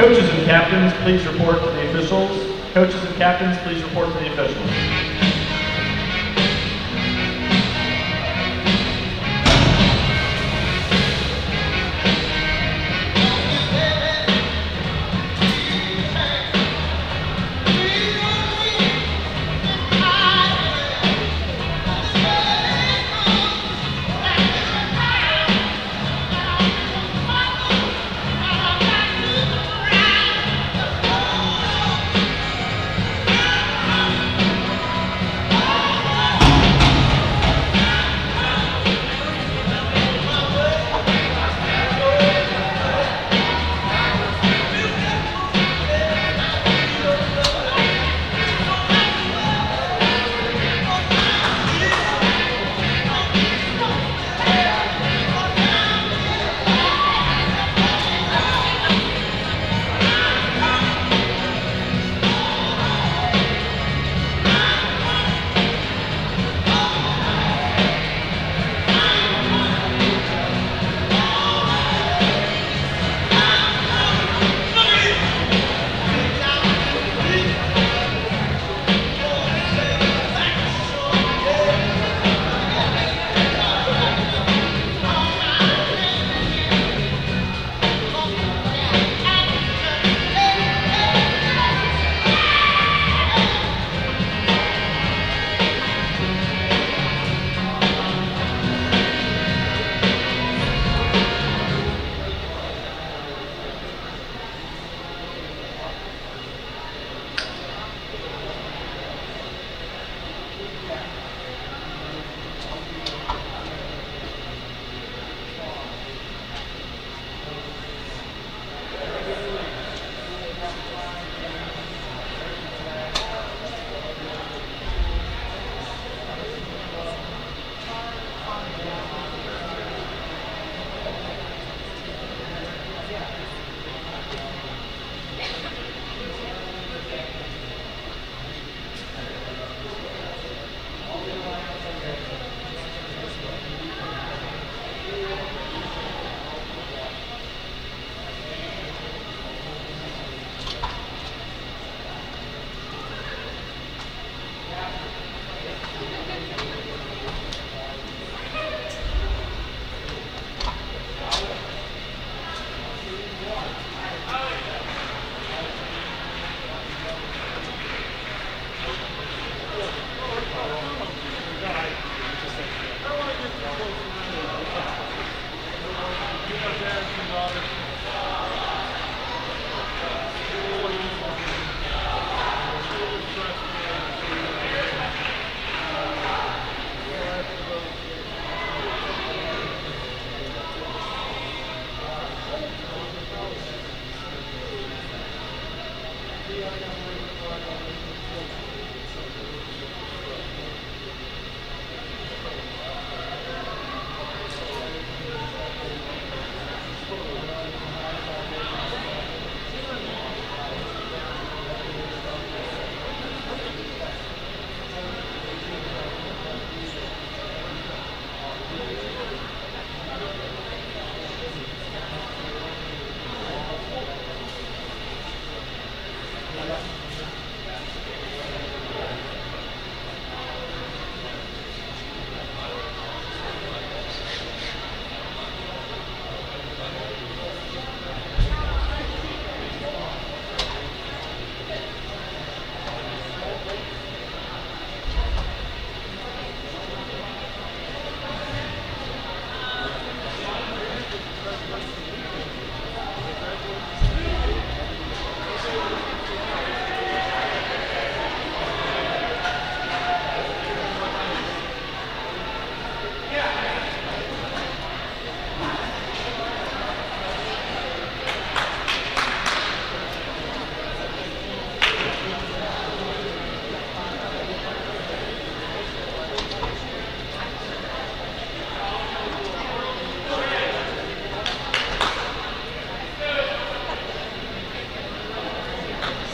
Coaches and captains, please report to the officials. Coaches and captains, please report to the officials.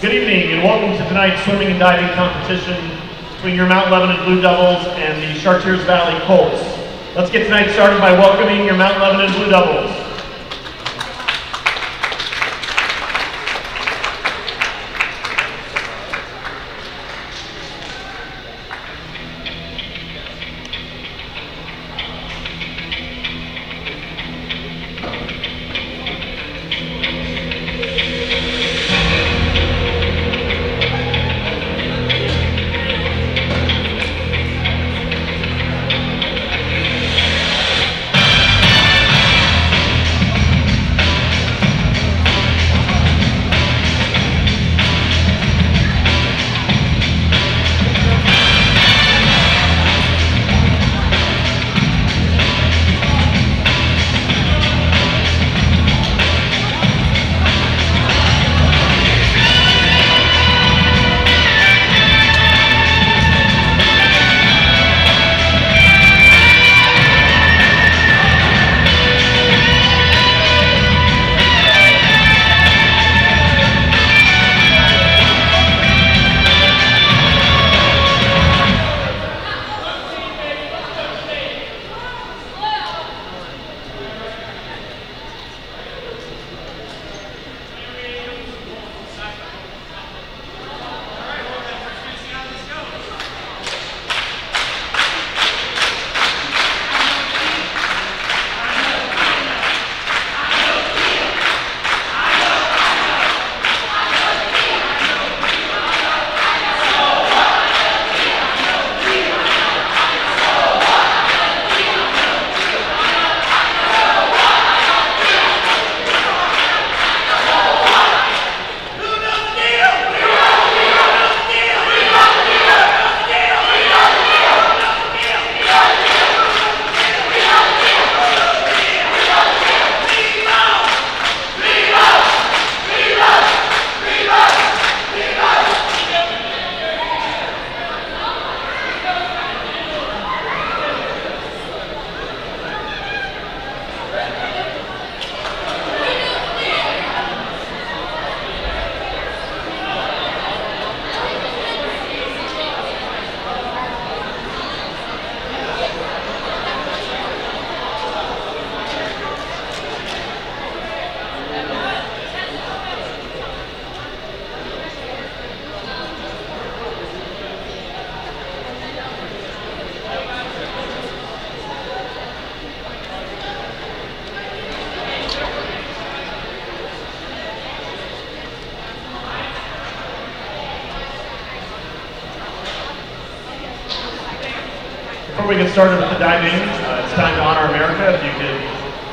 Good evening and welcome to tonight's swimming and diving competition between your Mount Lebanon Blue Devils and the Chartiers Valley Colts. Let's get tonight started by welcoming your Mount Lebanon Blue Devils. Before we get started with the diving, it's time to honor America. If you could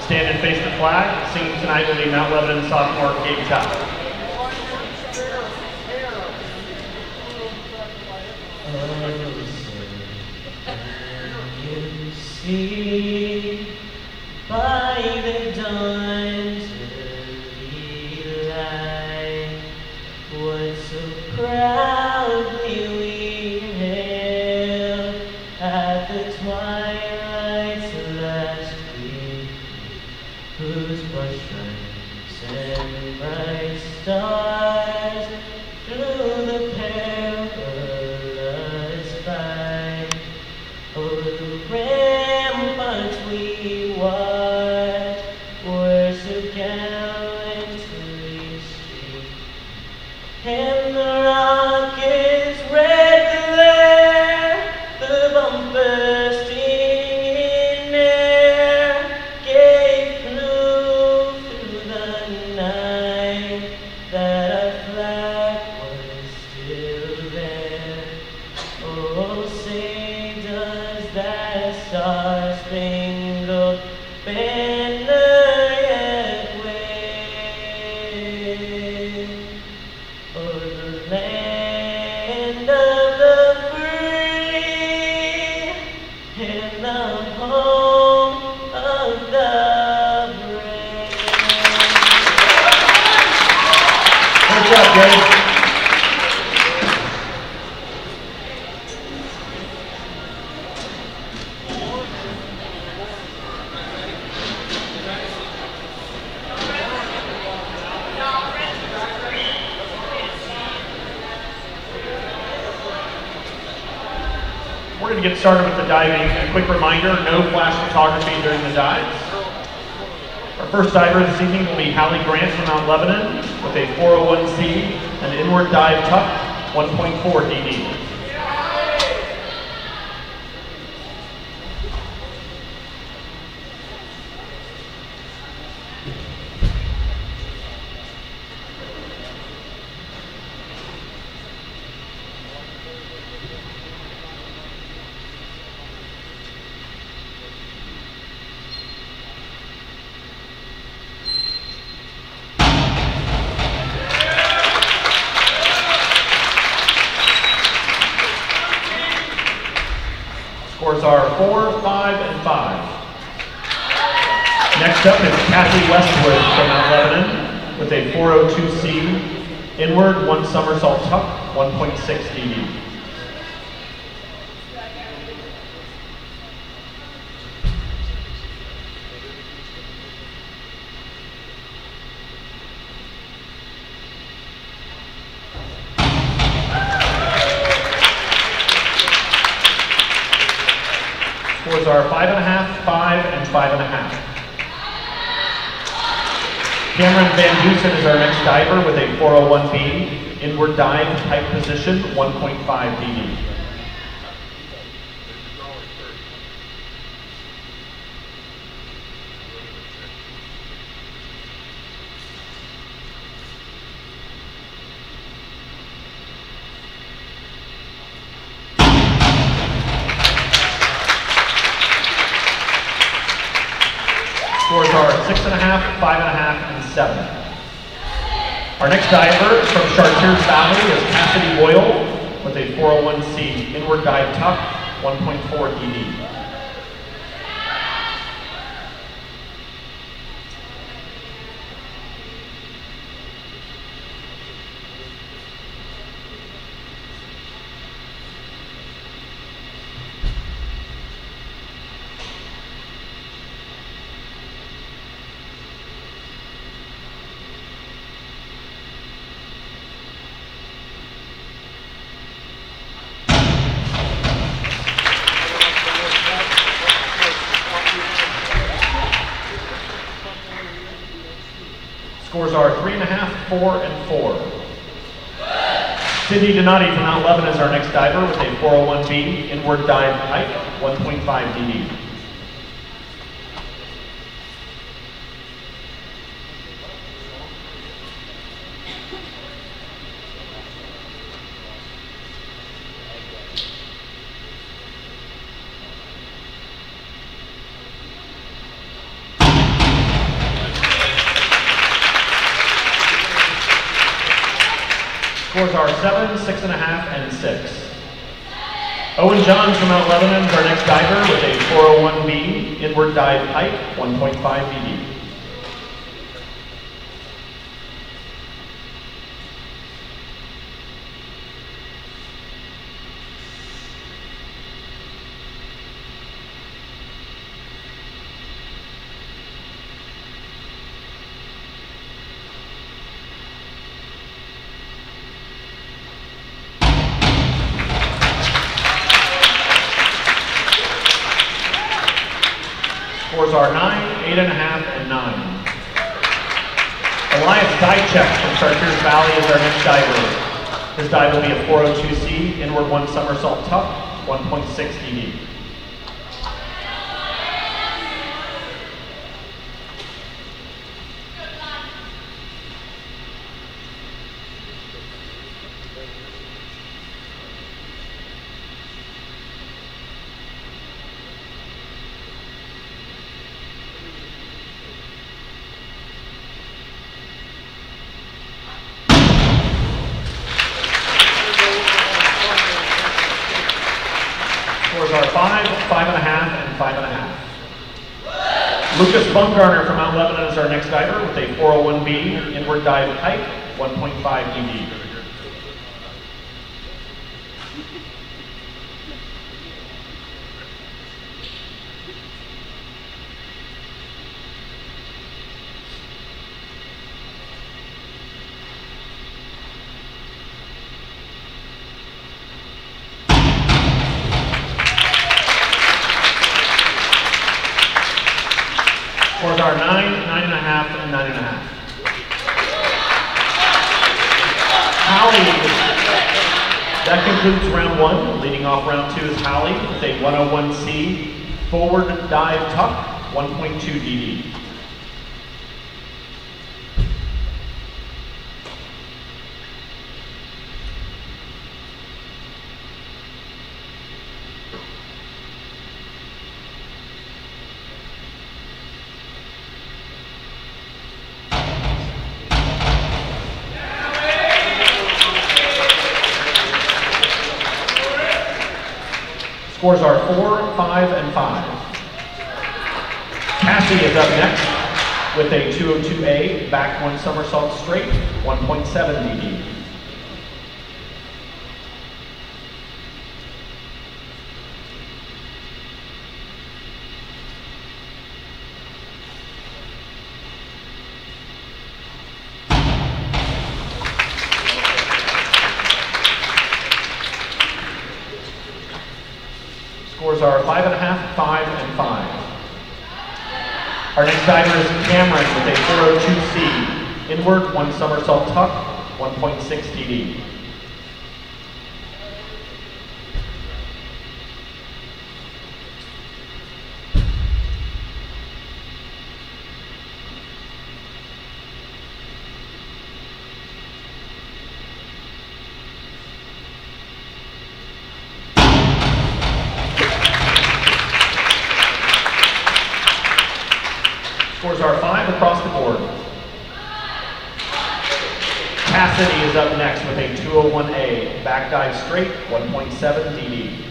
stand and face the flag. Singing tonight will be Mount Lebanon sophomore Kate Tower. See by the dawn's early light what so proudly we hailed at the twilight's last gleam, whose bright stripes and bright stars through the perilous fight over the ramparts we watched were so gallantly streaked, and the rocket's red glare, the bomb bursting in air, gave clue through the night that our flag was still there. Oh, say does that star-spangled banner yet wave o'er the land of the free and the home of the brave. Good job, Dave. We're going to get started with the diving. A quick reminder, no flash photography during the dives. Our first diver this evening will be Hallie Grant from Mount Lebanon with a 401C, an inward dive tuck, 1.4 DD. Scores are 4, 5, and 5. Next up is Kathy Westwood from Mount Lebanon with a 402C, inward, 1 somersault tuck, 1.6 DD. Scores are 5.5, 5, and 5.5. Cameron Van Dusen is our next diver with a 401B, inward dive, tight position, 1.5 DD. Scores are 6.5, 5.5, and 7. Our next diver from Chartiers Valley is Cassidy Boyle with a 401C, inward dive tuck, 1.4 DD. Scores are 3.5, 4, and 4. Cindy Donati from Mount Lebanon is our next diver with a 401B, inward dive height, 1.5 DD. Scores are 7, 6.5, and 6. Owen Johns from Mount Lebanon is our next diver with a 401B inward dive pike, 1.5 BD. Scores are 9, 8.5, and 9. Elias Dychek from Chartiers Valley is our next diver. His dive will be a 402C, inward 1 somersault tuck, 1.6 DD. Scores are 5, 5.5, and 5.5. Lucas Bumgarner from Mount Lebanon is our next diver with a 401B inward dive pike, 1.5 DD. Scores are 9, 9.5, and 9.5. Hallie, that concludes round 1. Leading off round 2 is Hallie with a 101C forward dive tuck, 1.2 DD. Scores are 4, 5, and 5. Cassie is up next with a 202A back 1 somersault straight, 1.7 DD. Scores are 5.5, 5, and 5. Our next diver is Cameron with a 402C, inward 1 somersault tuck, 1.6 DD. Scores are 5 across the board. Cassidy is up next with a 201A, back dive straight, 1.7 DD.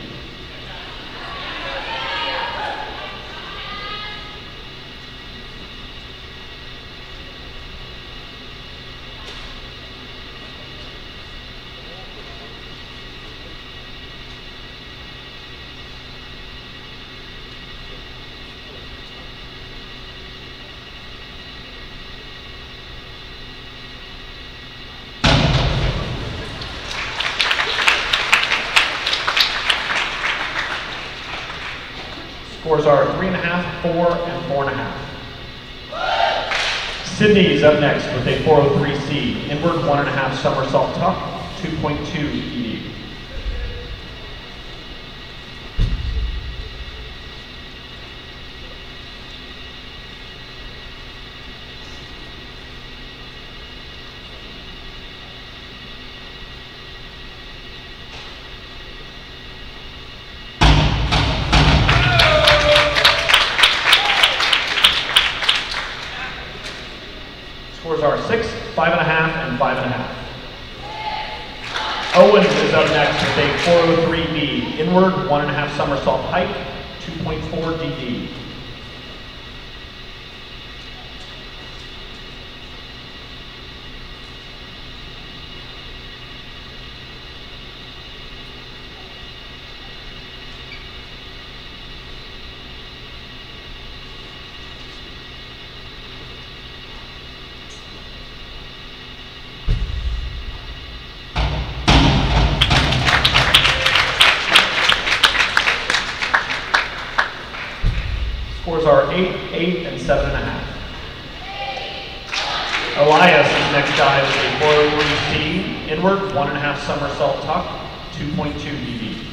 Scores are 3.5, 4, and 4.5. Sydney is up next with a 403C, inward 1.5 somersault tuck, 2.2 DD. Scores are 6, 5.5, and 5.5. Owen is up next with a 403B. Inward, 1.5 somersault pike, 2.4 DD. Scores are 8, 8, and 7.5. Elias is next dive with a 403C. Inward, 1.5 somersault tuck, 2.2 DD.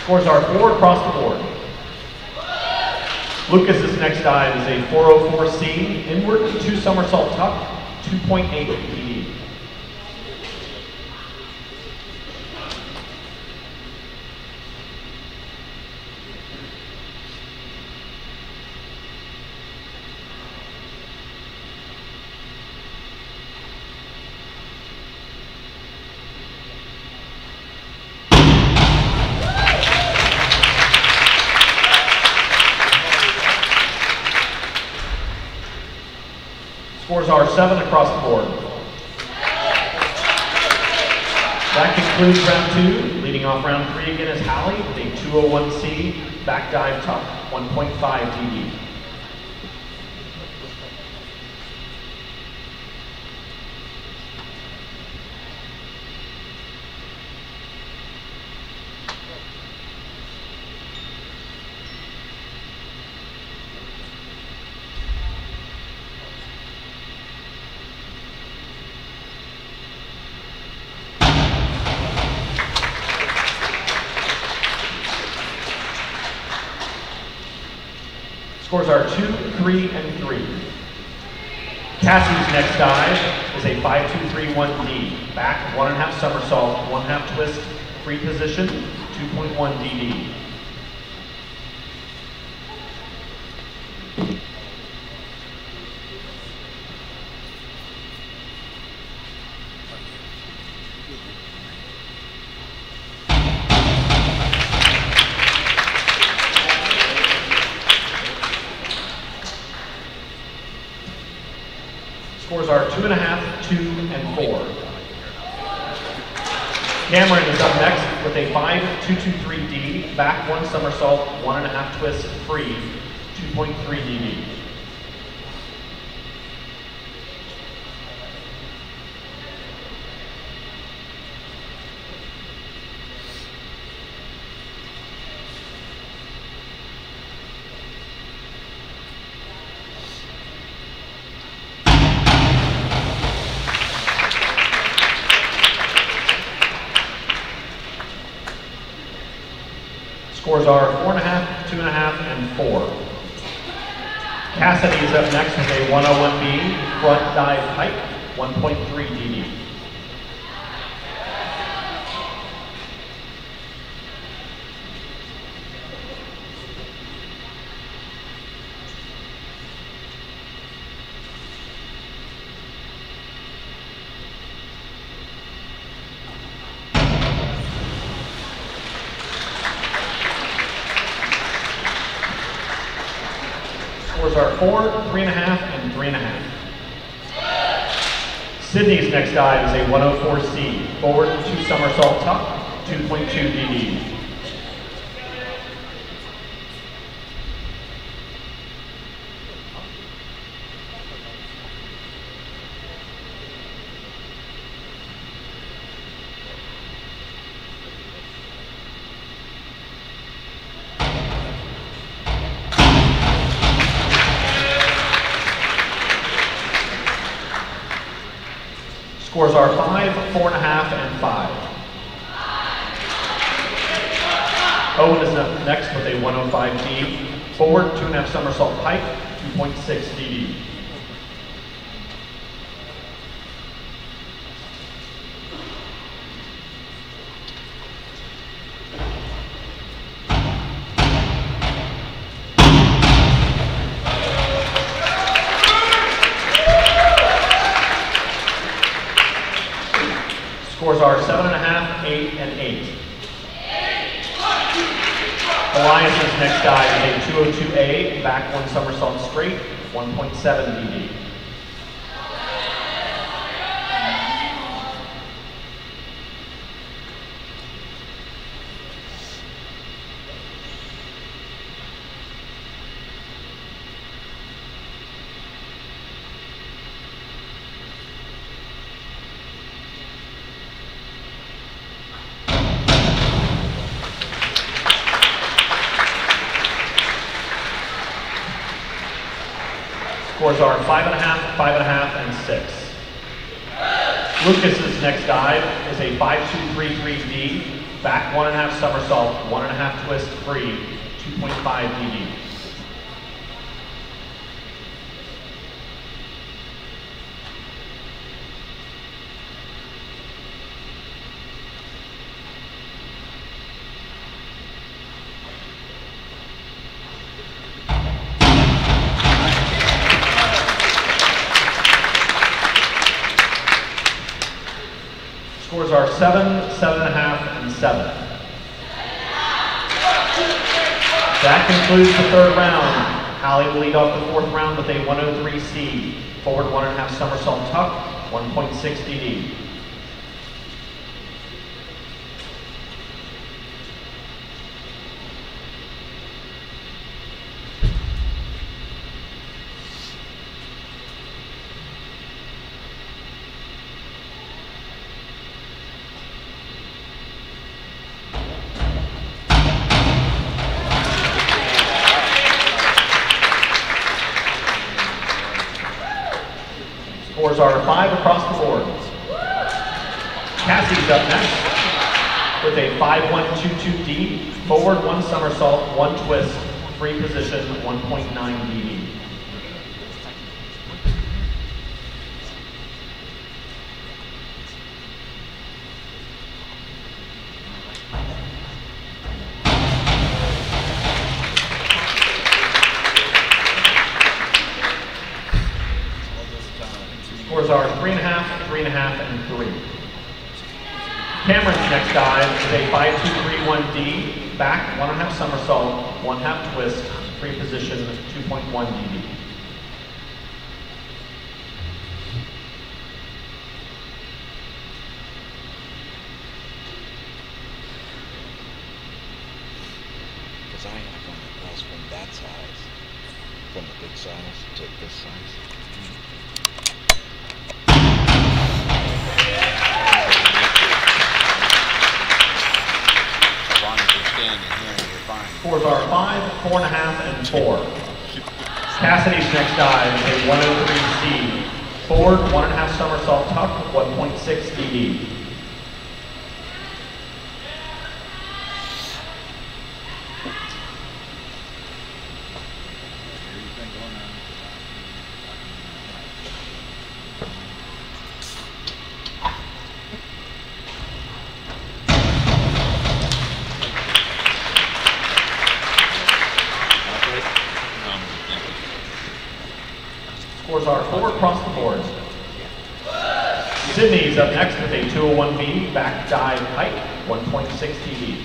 Scores are 4 across the board. Lucas's next dive is a 404C. Inward, 2 somersault tuck, 2.8 DD. Scores are 7 across the board. That concludes round 2. Leading off round 3 again is Hallie with a 201C back dive tuck, 1.5 DD. Scores are 2, 3, and 3. Cassie's next dive is a 5-2-3-1D. Back, 1.5 somersault, 1.5 twist, free position, 2.1 DD. Scores are 2.5, 2, and 4. Cameron is up next with a 5-2-2-3D, back 1 somersault, 1.5 twist, free, 2.3 DD. Scores are 4.5, 2.5, and 4. Cassidy is up next with a 101B front dive pike, 1.3 DD. Scores are 4, 3.5, and 3.5. Sydney's next dive is a 104C, forward 2 somersault tuck, 2.2 DD. Scores are 5, 4.5, and 5. Owen is up next with a 105D. Forward, 2.5 somersault pike, 2.6 DD. Scores are 7.5, 8, and 8. Elias's next dive is a 202A, back 1 somersault straight, 1.7 DD. Scores are 5.5, 5.5, and 6. Lucas's next dive is a 5.233D, back 1.5 somersault, 1.5 twist free, 2.5 DD. Scores are 7, 7.5, and 7. That concludes the third round. Hallie will lead off the fourth round with a 103C. Forward 1.5 somersault tuck, 1.6 DD. Scores are 5 across the board. Cassie's up next with a 5.122D, forward 1 somersault, 1 twist, free position, 1.9 DD. Scores are 3.5, 3.5, and 3. Cameron's next dive is a 5.231D, back 1.5 somersault, 1.5 twist, free position, 2.1 DD. Because I have one that goes from that size, from the big size to this size. Scores are 5, 4.5, and 4. Cassidy's next dive is a 103C. Forward 1.5 somersault tuck, 1.6 DD. Scores are 4 across the board. Sydney's up next with a 201B, back dive pike, 1.6 DD.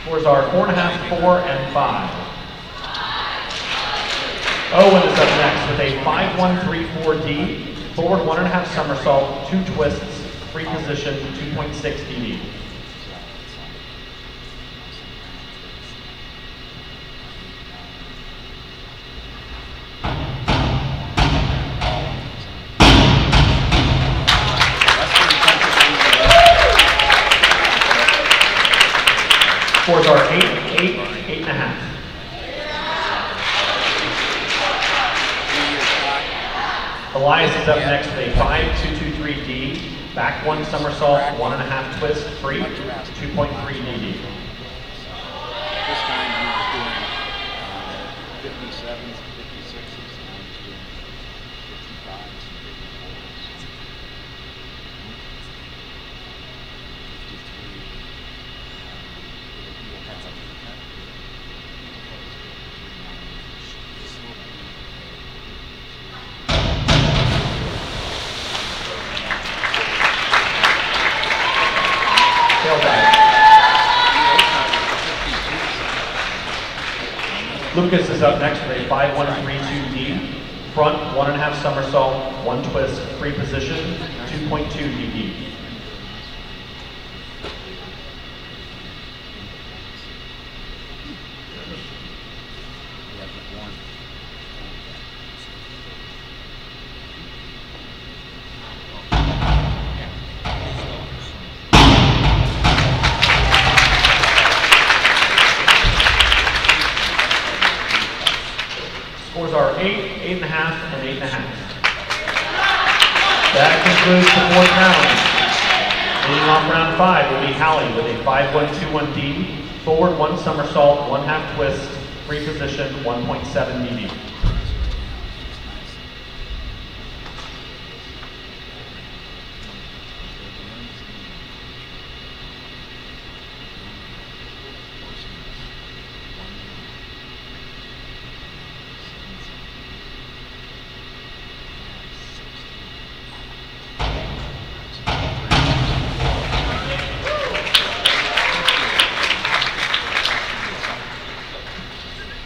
Scores are 4.5, 4, and 5. Owen is up next with a 5.134D, forward 1.5 somersault, 2 twists, free position, 2.6 DD. Elias is up next with a 5-2-2-3D, back one somersault, 1.5 twist, free, 2.3 DD. This time he was doing 57s, 56s, and I was doing 55s and 54s. 53. You'll have a Lucas is up next with a 5-1-3-2D, front 1.5 somersault, 1 twist, free position, 2.2 DD. Scores are 8, 8.5, and 8.5. That concludes the 4th round. Leading off round 5 will be Hallie with a 5-1-2-1D, forward 1 somersault, 1/2 twist, free position, 1.7 DD.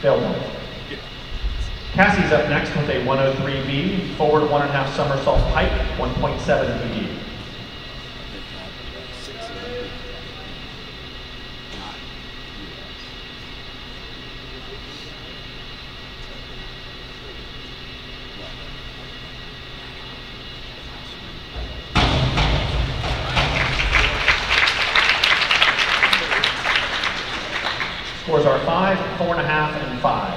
Failed. Cassie's up next with a 103B, forward 1.5 somersault pike, 1.7 DD. Scores are 5, 4.5, and 5.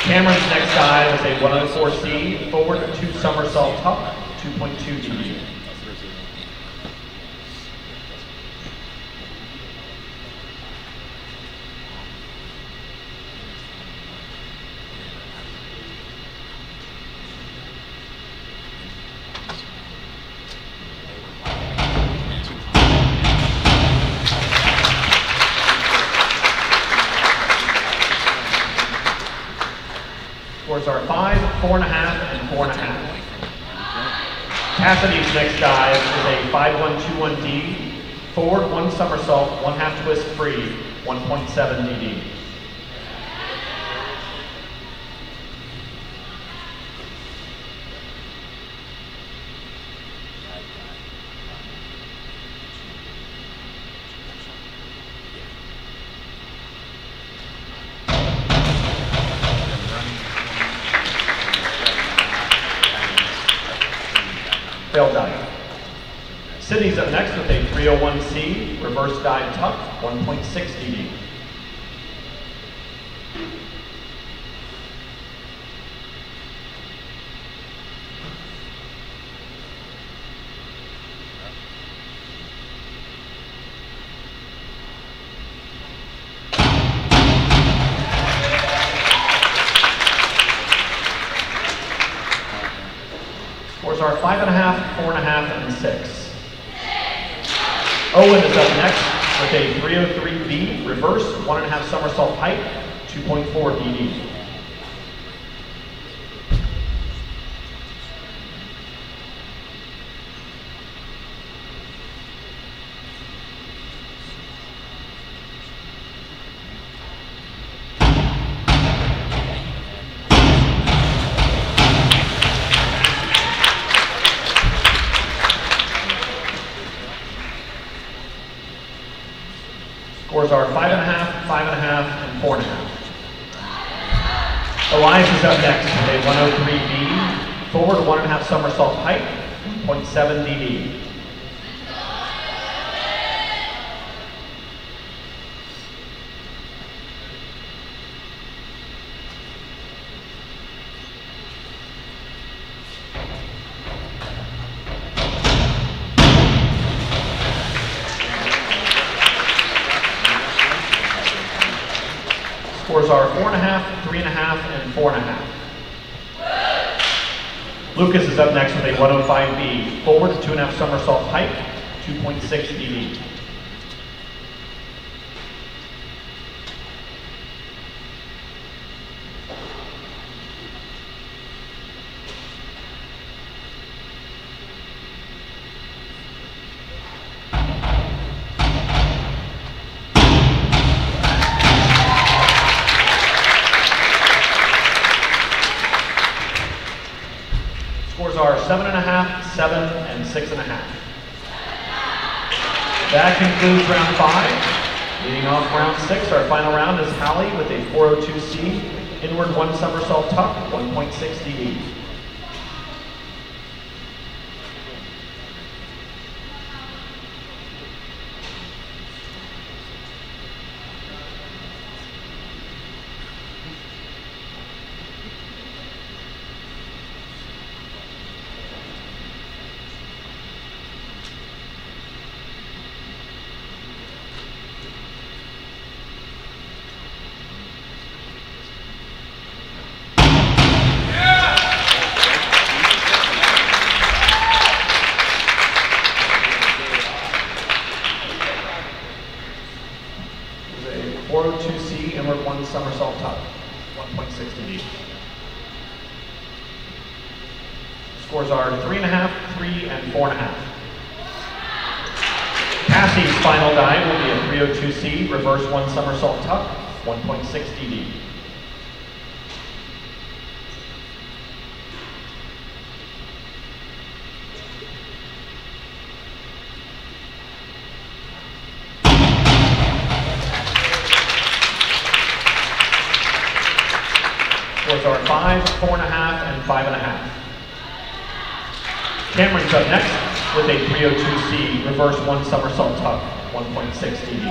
Cameron's next dive is a 104C, forward 2 somersault tuck, 2.2 DD. Scores are 5, 4.5, and 4.5. Cassidy's next dive is a 5-1-2-1D, forward 1 somersault, 1/2 twist free, 1.7 DD. Failed dive. Sydney's up next with a 301C, reverse dive tuck, 1.6 DD. Scores are 5.5, 4.5, and 6. Owen is up next with a 303B, reverse 1.5 somersault pike, 2.4 DD. Scores are 5.5, 5.5, and 4.5. Elias is up next with a 103B, forward 1.5 somersault pike, 1.7 DD. are 4.5, 3.5, and 4.5. Lucas is up next with a 105B. Forward 2.5 somersault pike, 2.6 DD. Scores are 7.5, 7, and 6.5. That concludes round 5. Leading off round 6, our final round is Hallie with a 402C, inward 1 somersault tuck, 1.6 DD. Is a 402C, inward 1 somersault tuck, 1.6 DD. Scores are 3.5, 3, and 4.5. Cassie's final dive will be a 302C, reverse 1 somersault tuck, 1.6 DD. Scores are 5, 4.5, and 5.5. Cameron's up next with a 302C, reverse 1 somersault tuck, 1.6 DD.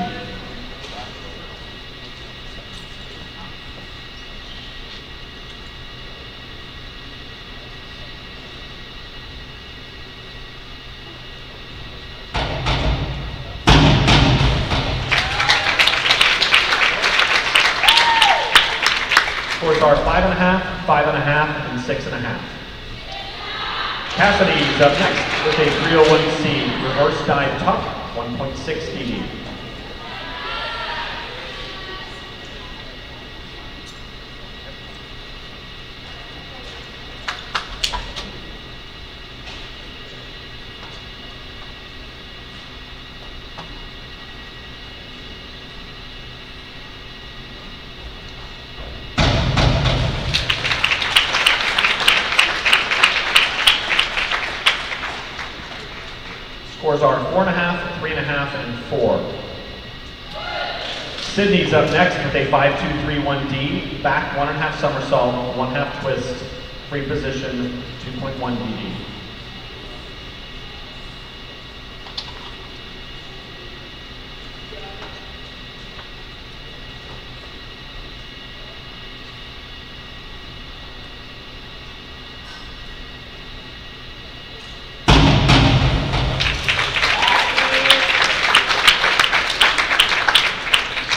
Scores are 5.5, 5.5, and 6.5. Cassidy's up next with a 301C, reverse dive tuck, 1.6 DD. Scores are 4.5, 3.5, and 4. Sydney's up next with a 5-2-3-1D, back 1.5 somersault, 1.5 twist, free position, 2.1 DD.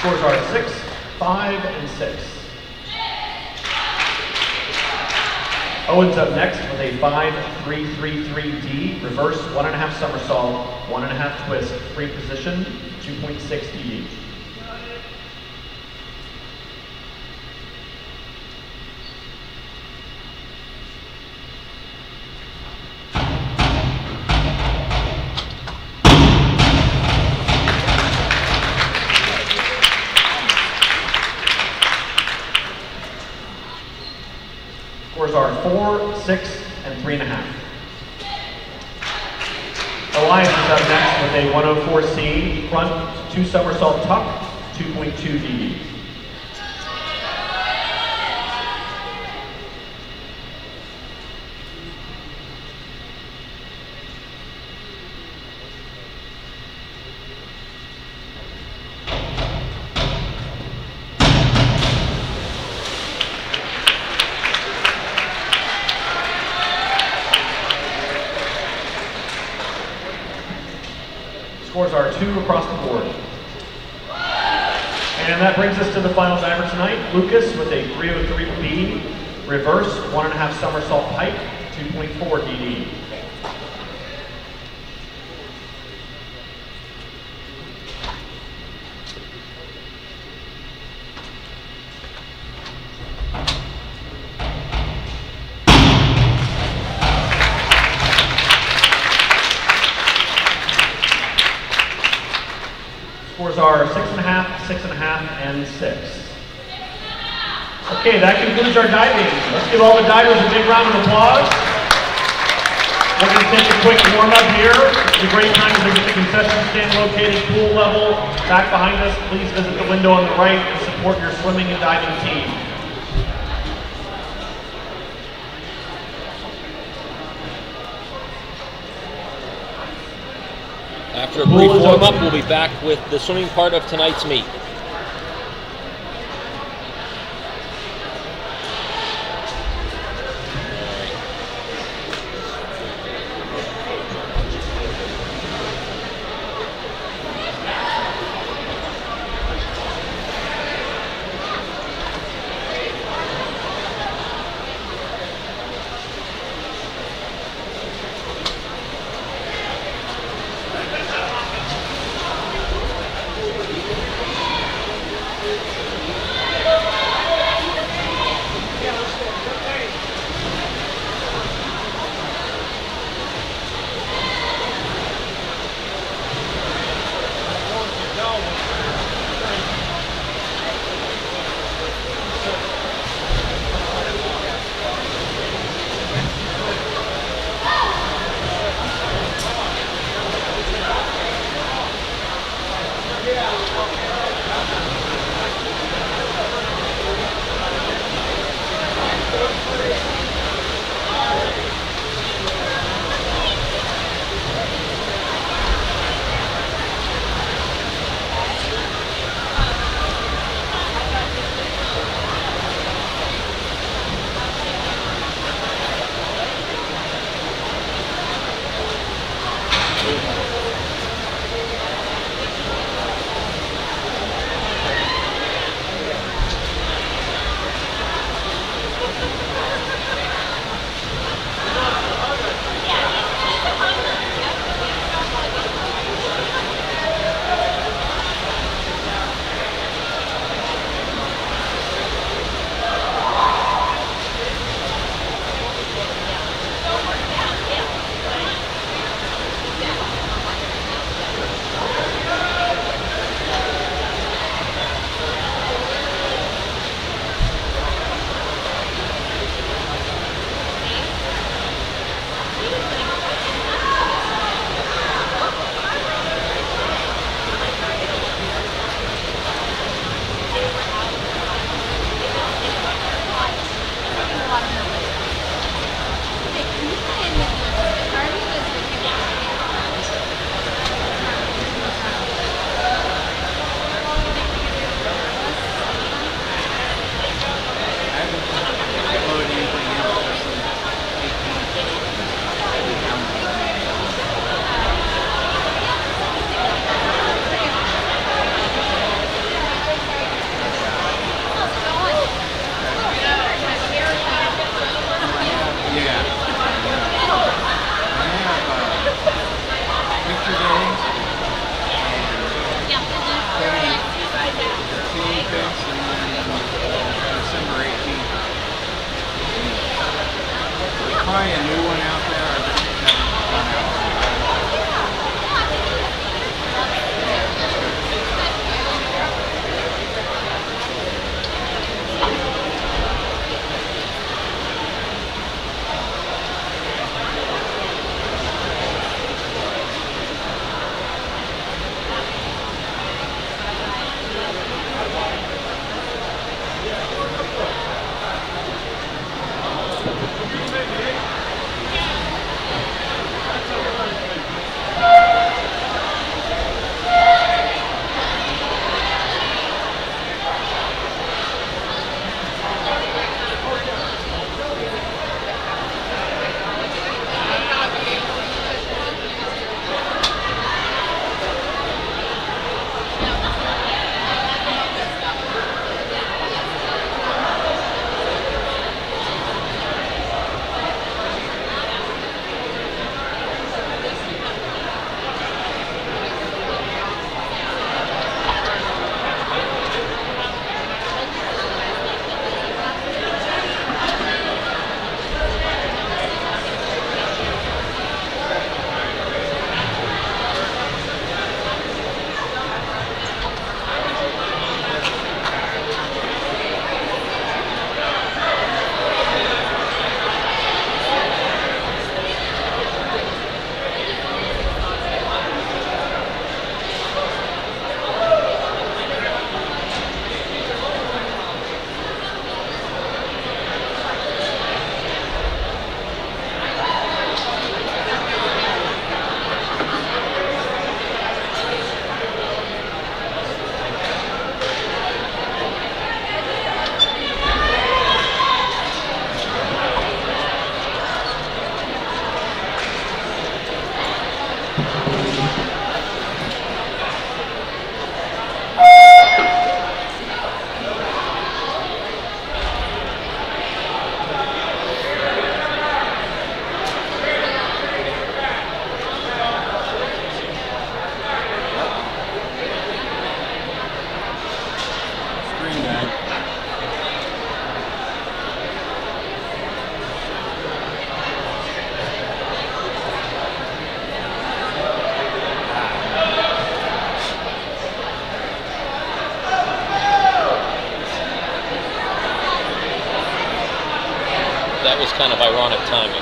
Scores are 6, 5, and 6. Owen's up next with a 5-3-3-3-D, reverse 1.5 somersault, 1.5 twist, free position, 2.6 DD. Scores are 4, 6, and 3.5. Elias is up next with a 104C, front 2 somersault tuck, 2.2 DD. Scores are 2 across the board. And that brings us to the final diver tonight. Lucas with a 303B, reverse, 1.5 somersault pike, 2.4 DD. Scores are 6.5, 6.5, and 6. Okay, that concludes our diving. Let's give all the divers a big round of applause. We're going to take a quick warm-up here. It's a great time to visit the concession stand located pool level. Back behind us, please visit the window on the right and support your swimming and diving team. After a brief warm-up, we'll be back with the swimming part of tonight's meet. That was kind of ironic timing.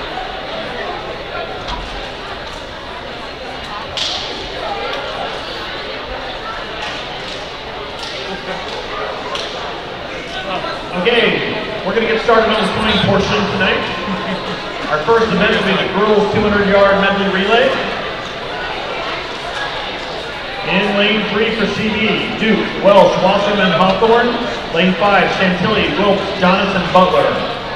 Okay, we're going to get started on the swimming portion tonight. Our first event will be the girls 200-yard medley relay. In lane 3 for CB, Duke, Welsh, Wasserman, Hawthorne. Lane 5, Chantilly, Wilkes, Jonathan, Butler.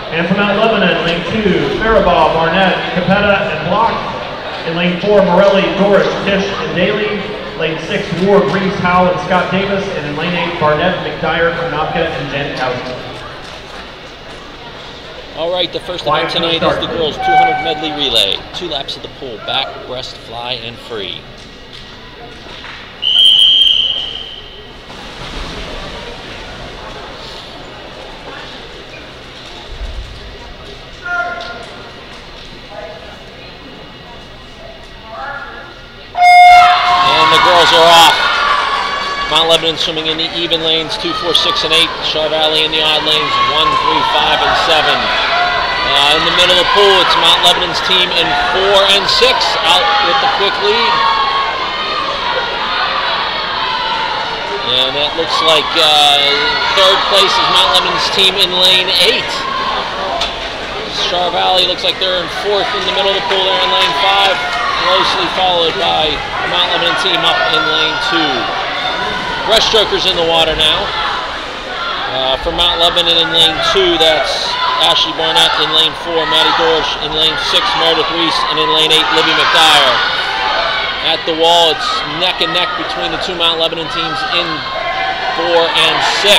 And from Mount Lebanon, lane 2, Faribault, Barnett, Capetta, and Block. In lane 4, Morelli, Doris, Tisch, and Daly. Lane 6, Ward, Reese, Howell, and Scott Davis. And in lane 8, Barnett, McDyer, Konopka, and Jankowski. All right, the first event tonight is the girls 200 medley relay. 2 laps of the pool, back, breast, fly, and free. Are off. Mount Lebanon swimming in the even lanes 2, 4, 6, and 8. Char Valley in the odd lanes 1, 3, 5, and 7. In the middle of the pool, it's Mount Lebanon's team in 4 and 6 out with the quick lead. And that looks like third place is Mount Lebanon's team in lane 8. Char Valley looks like they're in 4th in the middle of the pool. They're in lane 5. Closely followed by the Mount Lebanon team up in lane 2. Breaststrokers in the water now. For Mount Lebanon in lane 2, that's Ashley Barnett. In lane 4, Maddie Dorsch. In lane 6, Meredith Reese. And in lane 8, Libby McDyer. At the wall, it's neck and neck between the 2 Mount Lebanon teams in 4 and 6.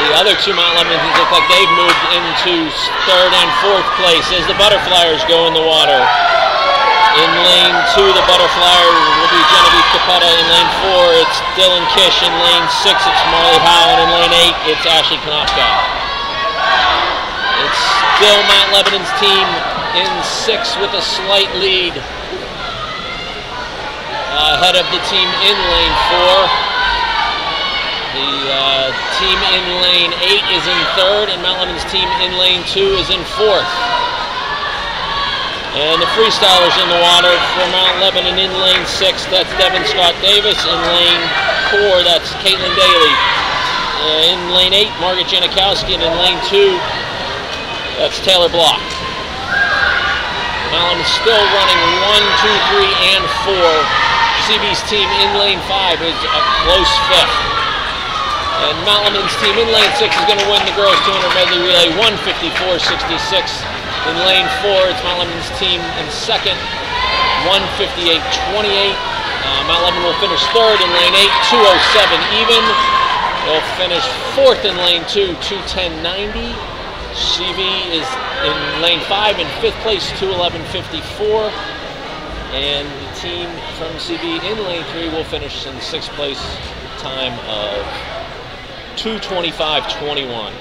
The other 2 Mount Lebanon teams look like they've moved into 3rd and 4th place as the Butterflyers go in the water. In lane 2, the Butterflyers will be Genevieve Capetta. In lane 4, it's Dylan Kish. In lane 6, it's Marley Howe. And in lane 8, it's Ashley Konopka. It's still Mount Lebanon's team in 6 with a slight lead ahead of the team in lane 4. The team in lane 8 is in 3rd, and Mount Lebanon's team in lane 2 is in 4th. And the freestylers in the water for Mount Lebanon in lane 6, that's Devin Scott Davis. In lane 4, that's Caitlin Daly. In lane 8, Margaret Janikowski. And in lane 2, that's Taylor Block. Mount Lebanon's still running 1, 2, 3, and 4. CB's team in lane 5 is a close 5th. And Mount Lebanon's team in lane 6 is going to win the girls 200 medley relay 154.66. In lane 4, it's Mount Lebanon's team in 2nd, 158.28. Mount Lebanon will finish 3rd in lane 8, 207 even. They'll finish 4th in lane 2, 210.90. CB is in lane 5 in 5th place, 211.54. And the team from CB in lane 3 will finish in 6th place, time of 2:25.21.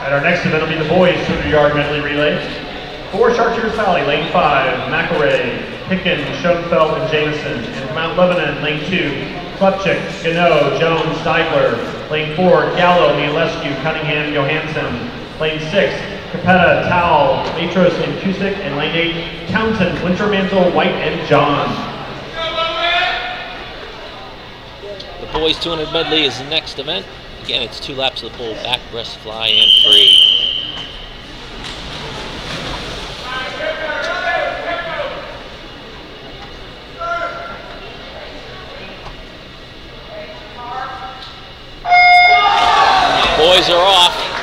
At our next event will be the boys 200-yard medley relay. For Chartiers Valley, lane 5, McElray, Pickens, Schoenfeld, and Jameson. And from Mount Lebanon, lane 2, Klepchik, Gano, Jones, Steigler. Lane 4, Gallo, Mielescu, Cunningham, Johansson. Lane 6, Capetta, Towel, Matros, and Cusick. And lane 8, Townsend, Wintermantle, White, and John. The boys 200 medley is the next event. Again, it's 2 laps of the pool, back, breast, fly, and free. Boys are off.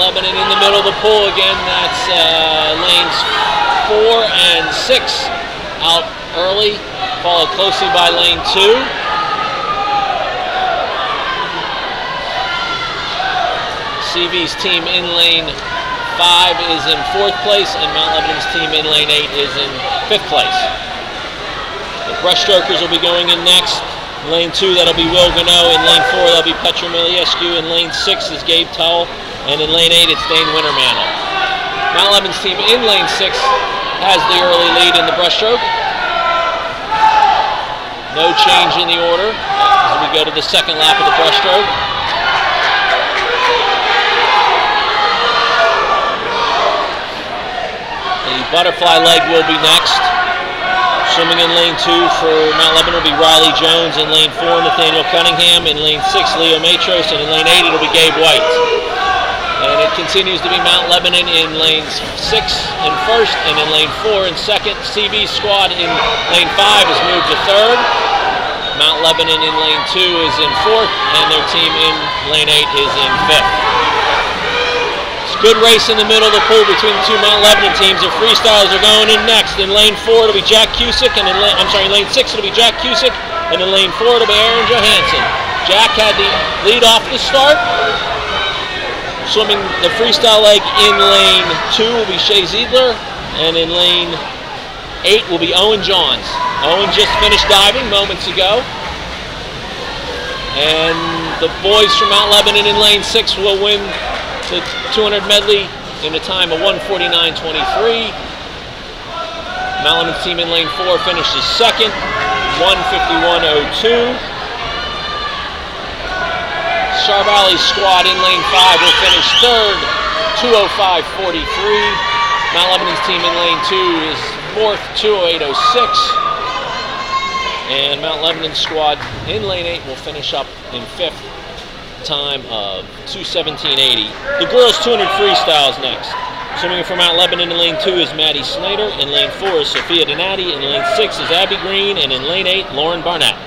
Lebanon in the middle of the pool again. That's lanes 4 and 6 out early, followed closely by lane 2. CV's team in lane 5 is in 4th place, and Mount Lebanon's team in lane 8 is in 5th place. The brushstrokers will be going in next. Lane 2, that'll be Will Gano. In lane 4, that'll be Petra Miliescu. In lane 6 is Gabe Tull. And in lane 8, it's Dane Wintermantle. Mount Lebanon's team in lane 6 has the early lead in the brushstroke. No change in the order as we go to the second lap of the brushstroke. The butterfly leg will be next. Swimming in lane 2 for Mount Lebanon will be Riley Jones. In lane 4, Nathaniel Cunningham. In lane 6, Leo Matros. And in lane 8, it'll be Gabe White. And it continues to be Mount Lebanon in lanes 6 in 1st, and in lane 4 in 2nd. CB squad in lane 5 has moved to 3rd. Mount Lebanon in lane 2 is in 4th, and their team in lane 8 is in 5th. It's a good race in the middle of the pool between the two Mount Lebanon teams. Their freestylers are going in next. In lane 4 it'll be Jack Cusick, and in lane 6 it'll be Jack Cusick, and in lane 4 it'll be Aaron Johansson. Jack had the lead off the start. Swimming the freestyle leg in lane 2 will be Shea Ziedler, and in lane 8 will be Owen Johns. Owen just finished diving moments ago. And the boys from Mount Lebanon in lane 6 will win the 200 medley in a time of 1:49.23. Mount Lebanon's team in lane 4 finishes 2nd, 1:51.02. Star Valley's squad in lane 5 will finish 3rd, 2:05.43. Mount Lebanon's team in lane 2 is 4th, 2:08.06. And Mount Lebanon's squad in lane 8 will finish up in 5th, time of 2:17.80. The girls 200 freestyles next. Swimming for Mount Lebanon in lane 2 is Maddie Snyder. In lane 4 is Sophia Donati. In lane 6 is Abby Green. And in lane 8, Lauren Barnett.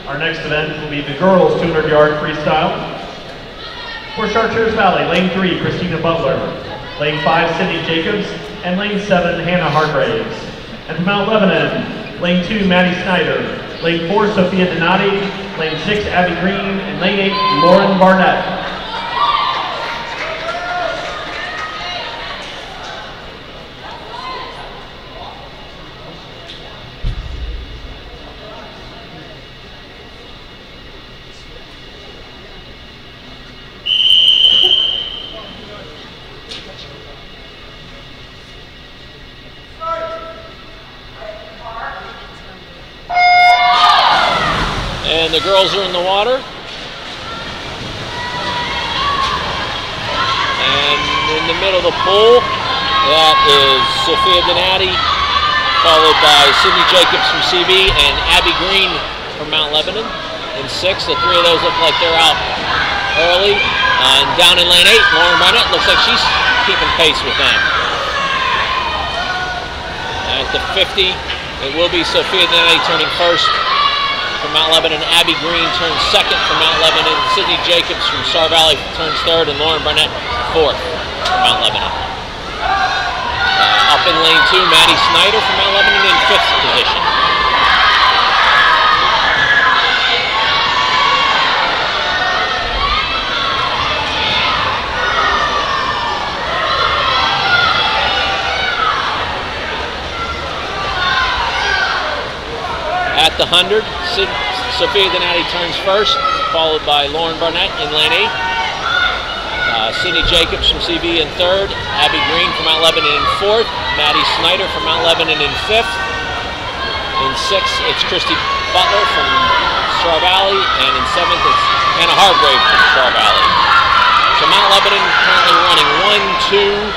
Our next event will be the girls 200-yard freestyle. For Chartiers Valley, lane 3, Christina Butler. Lane 5, Sydney Jacobs. And lane 7, Hannah Hargraves. And for Mount Lebanon, lane 2, Maddie Snyder. Lane 4, Sophia Donati. Lane 6, Abby Green. And lane 8, Lauren Barnett. And the girls are in the water. And in the middle of the pool, that is Sophia Donati, followed by Sydney Jacobs from CB and Abby Green from Mount Lebanon in 6th. The three of those look like they're out early. And down in lane 8, Lauren Barnett looks like she's keeping pace with them. At the 50, it will be Sophia Donati turning 1st. From Mount Lebanon, Abby Green turns 2nd from Mount Lebanon. Sydney Jacobs from Star Valley turns 3rd, and Lauren Barnett 4th from Mount Lebanon. Up in lane 2, Maddie Snyder from Mount Lebanon in 5th position. At the 100, Sophia Donati turns 1st, followed by Lauren Barnett in lane 8. Sydney Jacobs from CB in 3rd, Abby Green from Mount Lebanon in 4th, Maddie Snyder from Mount Lebanon in 5th. In 6th, it's Christy Butler from Star Valley, and in 7th, it's Hannah Hargrave from Star Valley. So Mount Lebanon currently running 1, 2,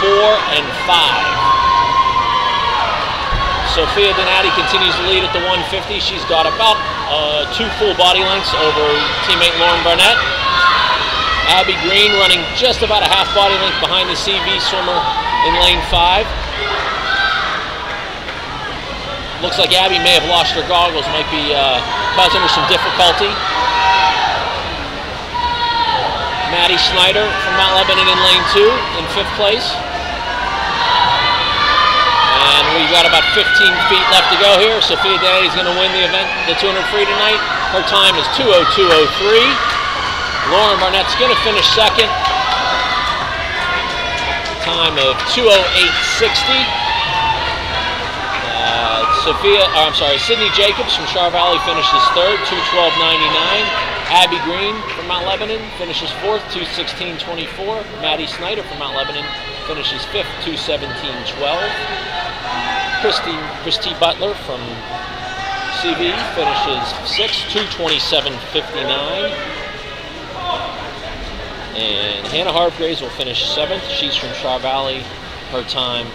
4, and 5. Sophia Donati continues to lead at the 150. She's got about 2 full body lengths over teammate Lauren Barnett. Abby Green running just about a half body length behind the CV swimmer in lane 5. Looks like Abby may have lost her goggles, might be causing her some difficulty. Maddie Snyder from Mount Lebanon in lane 2 in 5th place. And we've got about 15 feet left to go here. Sophia Daddy's going to win the event, the 200 free tonight. Her time is 2:02:03. Lauren Barnett's going to finish 2nd. Time of 2:08:60. Sydney Jacobs from Char Valley finishes 3rd, 2:12:99. Abby Green from Mount Lebanon finishes 4th, 2:16:24. Maddie Snyder from Mount Lebanon finishes 5th, 2:17:12. Christy Butler from CV finishes 6th, 2:27:59. And Hannah Hargraves will finish 7th. She's from Char Valley. Her time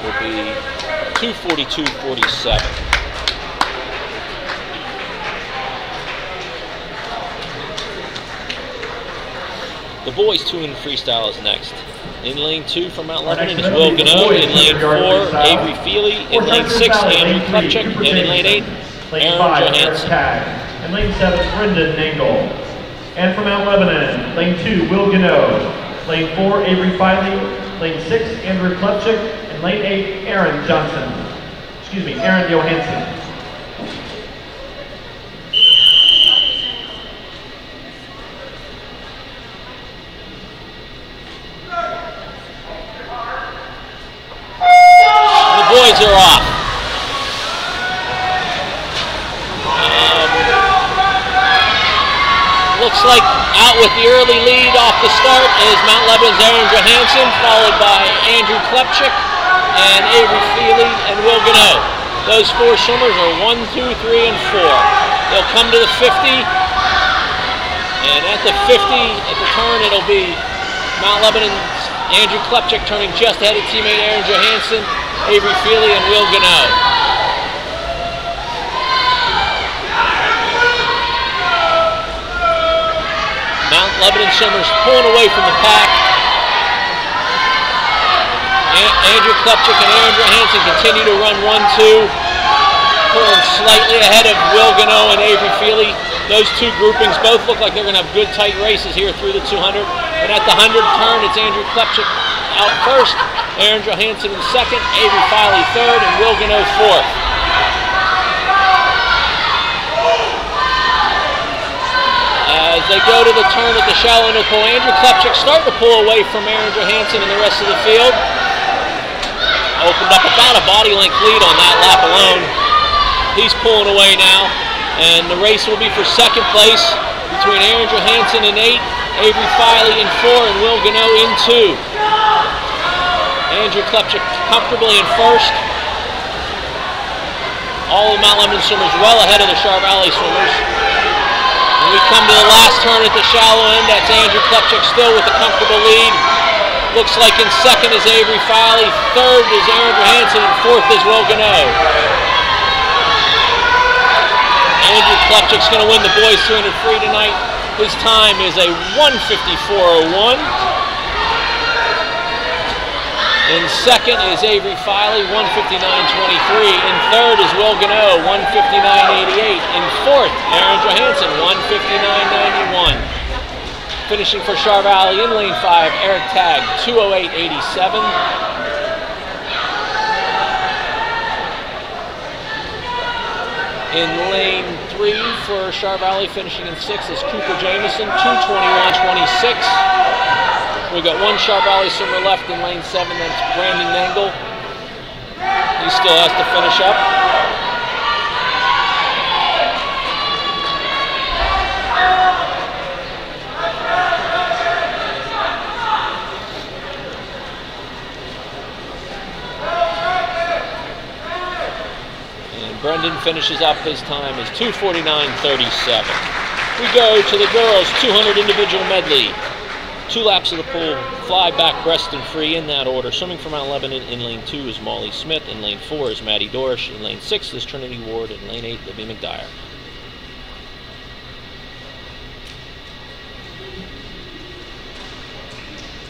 will be 2:42:47. The boys 200 freestyle is next. In lane 2 from Mount Lebanon is Will Gano. In lane 4, Avery Feely. In lane 6, Andrew Klepchik. And in lane 8, Aaron Johansson. In lane 7, Brendan Nangle. And from Mount Lebanon, lane 2, Will Gano. Lane 4, Avery Feely. Lane 6, Andrew Klepchik. And lane 8, Aaron Johansson. Boys are off. Looks like out with the early lead off the start is Mount Lebanon's Aaron Johansson, followed by Andrew Klepchik and Avery Feely and Will Gano. Those 4 swimmers are 1, 2, 3, and 4. They'll come to the 50, and at the 50, at the turn, it'll be Mount Lebanon's Andrew Klepchik turning just ahead of teammate Aaron Johansson, Avery Feely, and Will Gano. Mount Lebanon swimmers pulling away from the pack. Andrew Klepchik and Aaron Johansson continue to run 1-2, pulling slightly ahead of Will Gano and Avery Feely. Those 2 groupings both look like they're going to have good tight races here through the 200. And at the 100 turn, it's Andrew Klepchik out first, Aaron Johansson in 2nd, Avery Feely 3rd, and Will Gano 4th. As they go to the turn at the shallow end of the pool, Andrew Klepchik starting to pull away from Aaron Johansson and the rest of the field. Opened up about a body length lead on that lap alone. He's pulling away now, and the race will be for 2nd place between Aaron Johansson in 8, Avery Feely in 4, and Will Gano in 2. Andrew Klepchik comfortably in 1st. All of Mount Lebanon swimmers well ahead of the Char Valley swimmers. When we come to the last turn at the shallow end, that's Andrew Klepchik still with a comfortable lead. Looks like in 2nd is Avery Feely, 3rd is Aaron Johansson, and 4th is Will Gano. Andrew Klepchik's going to win the boys 200 free tonight. His time is a 1:54:01. In 2nd is Avery Feely, 1:59:23. In 3rd is Will Gano, 1:59:88. In 4th, Aaron Johansson, 1:59:91. Finishing for Char Valley in lane 5, Eric Tagg, 2:08:87. In lane 3 for Char Valley, finishing in 6th, is Cooper Jamieson, 2:21:26. We've got 1 Char Valley swimmer left in lane 7, that's Brandon Nangle. He still has to finish up. Brendan finishes up, his time is 2:49:37. We go to the girls' 200 individual medley. 2 laps of the pool, fly, back, breast, and free in that order. Swimming from Mount Lebanon in lane 2 is Molly Smith, in lane 4 is Maddie Dorish, in lane 6 is Trinity Ward, in lane 8, Libby McDyer.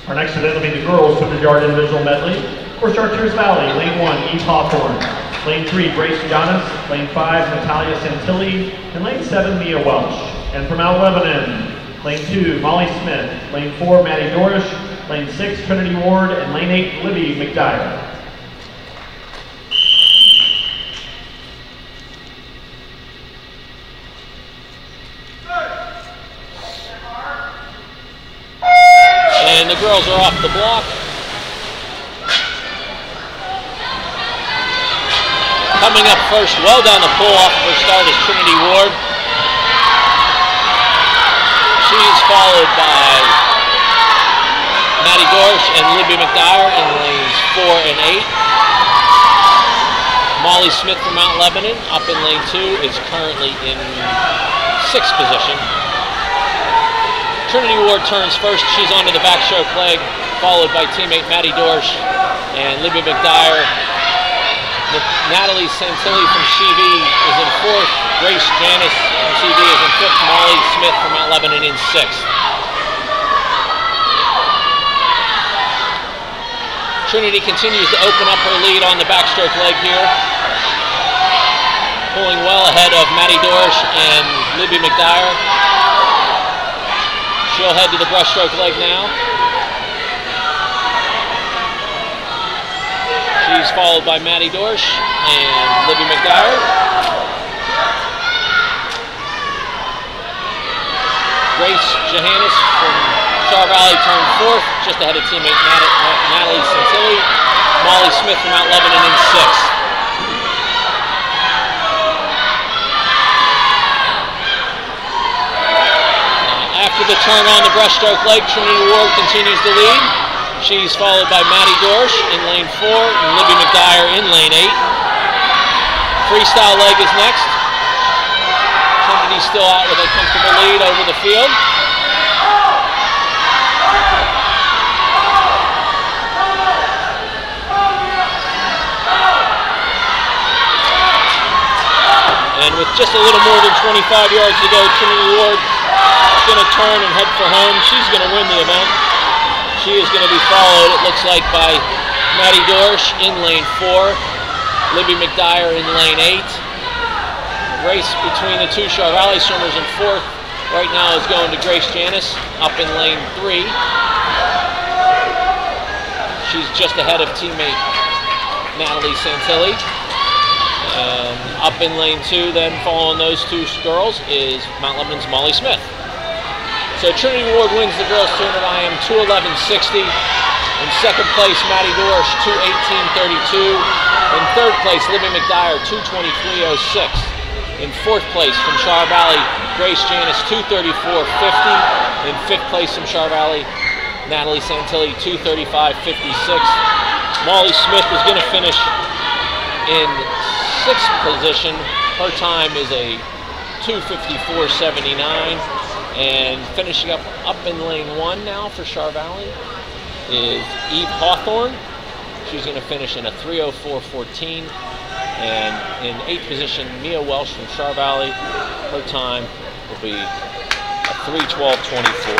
Our next event will be the girls 200-yard individual medley. For Chartiers Valley, lane 1, Eve Hawthorne. Lane 3, Grace Giannis. Lane 5, Natalia Santilli. And lane 7, Mia Welsh. And from Mount Lebanon, lane 2, Molly Smith. Lane 4, Maddie Dorish. Lane 6, Trinity Ward. And lane 8, Libby McDyer. And the girls are off the block. Coming up first, well down the pull off of her start is Trinity Ward. She's followed by Maddie Dorsch and Libby McDyer in lanes 4 and 8. Molly Smith from Mount Lebanon up in lane 2 is currently in 6th position. Trinity Ward turns first. She's onto the backstroke leg, followed by teammate Maddie Dorsch and Libby McDyer. Natalie Santilli from CV is in 4th. Grace Janis from CV is in 5th. Molly Smith from Mount Lebanon in 6th. Trinity continues to open up her lead on the backstroke leg here, pulling well ahead of Maddie Dorsch and Libby McDyer. She'll head to the breaststroke leg now. She's followed by Maddie Dorsch and Libby McDyer. Grace Johannes from Char Valley turned 4th, just ahead of teammate Natalie Santilli. Molly Smith from Mount Lebanon in 6th. After the turn on the breaststroke leg, Trinity Ward continues to lead. She's followed by Maddie Dorsch in lane 4 and Libby McDyer in lane 8. Freestyle leg is next. Trinity's still out with a comfortable lead over the field. And with just a little more than 25 yards to go, Trinity Ward is going to turn and head for home. She's going to win the event. She is going to be followed, it looks like, by Maddie Dorsch in lane 4, Libby McDyer in lane 8. Race between the two Char Valley swimmers in 4th right now is going to Grace Janis up in lane 3. She's just ahead of teammate Natalie Santilli. And up in lane 2, then following those two girls, is Mount Lebanon's Molly Smith. So Trinity Ward wins the girls' 200 IM 2:11.60. In 2nd place, Maddie Dorsch 2:18.32. In 3rd place, Libby McDyer 2:23.06. In 4th place from Char Valley, Grace Janis 2:34.50. In 5th place from Char Valley, Natalie Santilli 2:35.56. Molly Smith is going to finish in 6th position. Her time is a 2:54.79. And finishing up in lane 1 now for Char Valley is Eve Hawthorne. She's going to finish in a 3:04.14. And in 8th position, Mia Welsh from Char Valley. Her time will be a 3:12.24.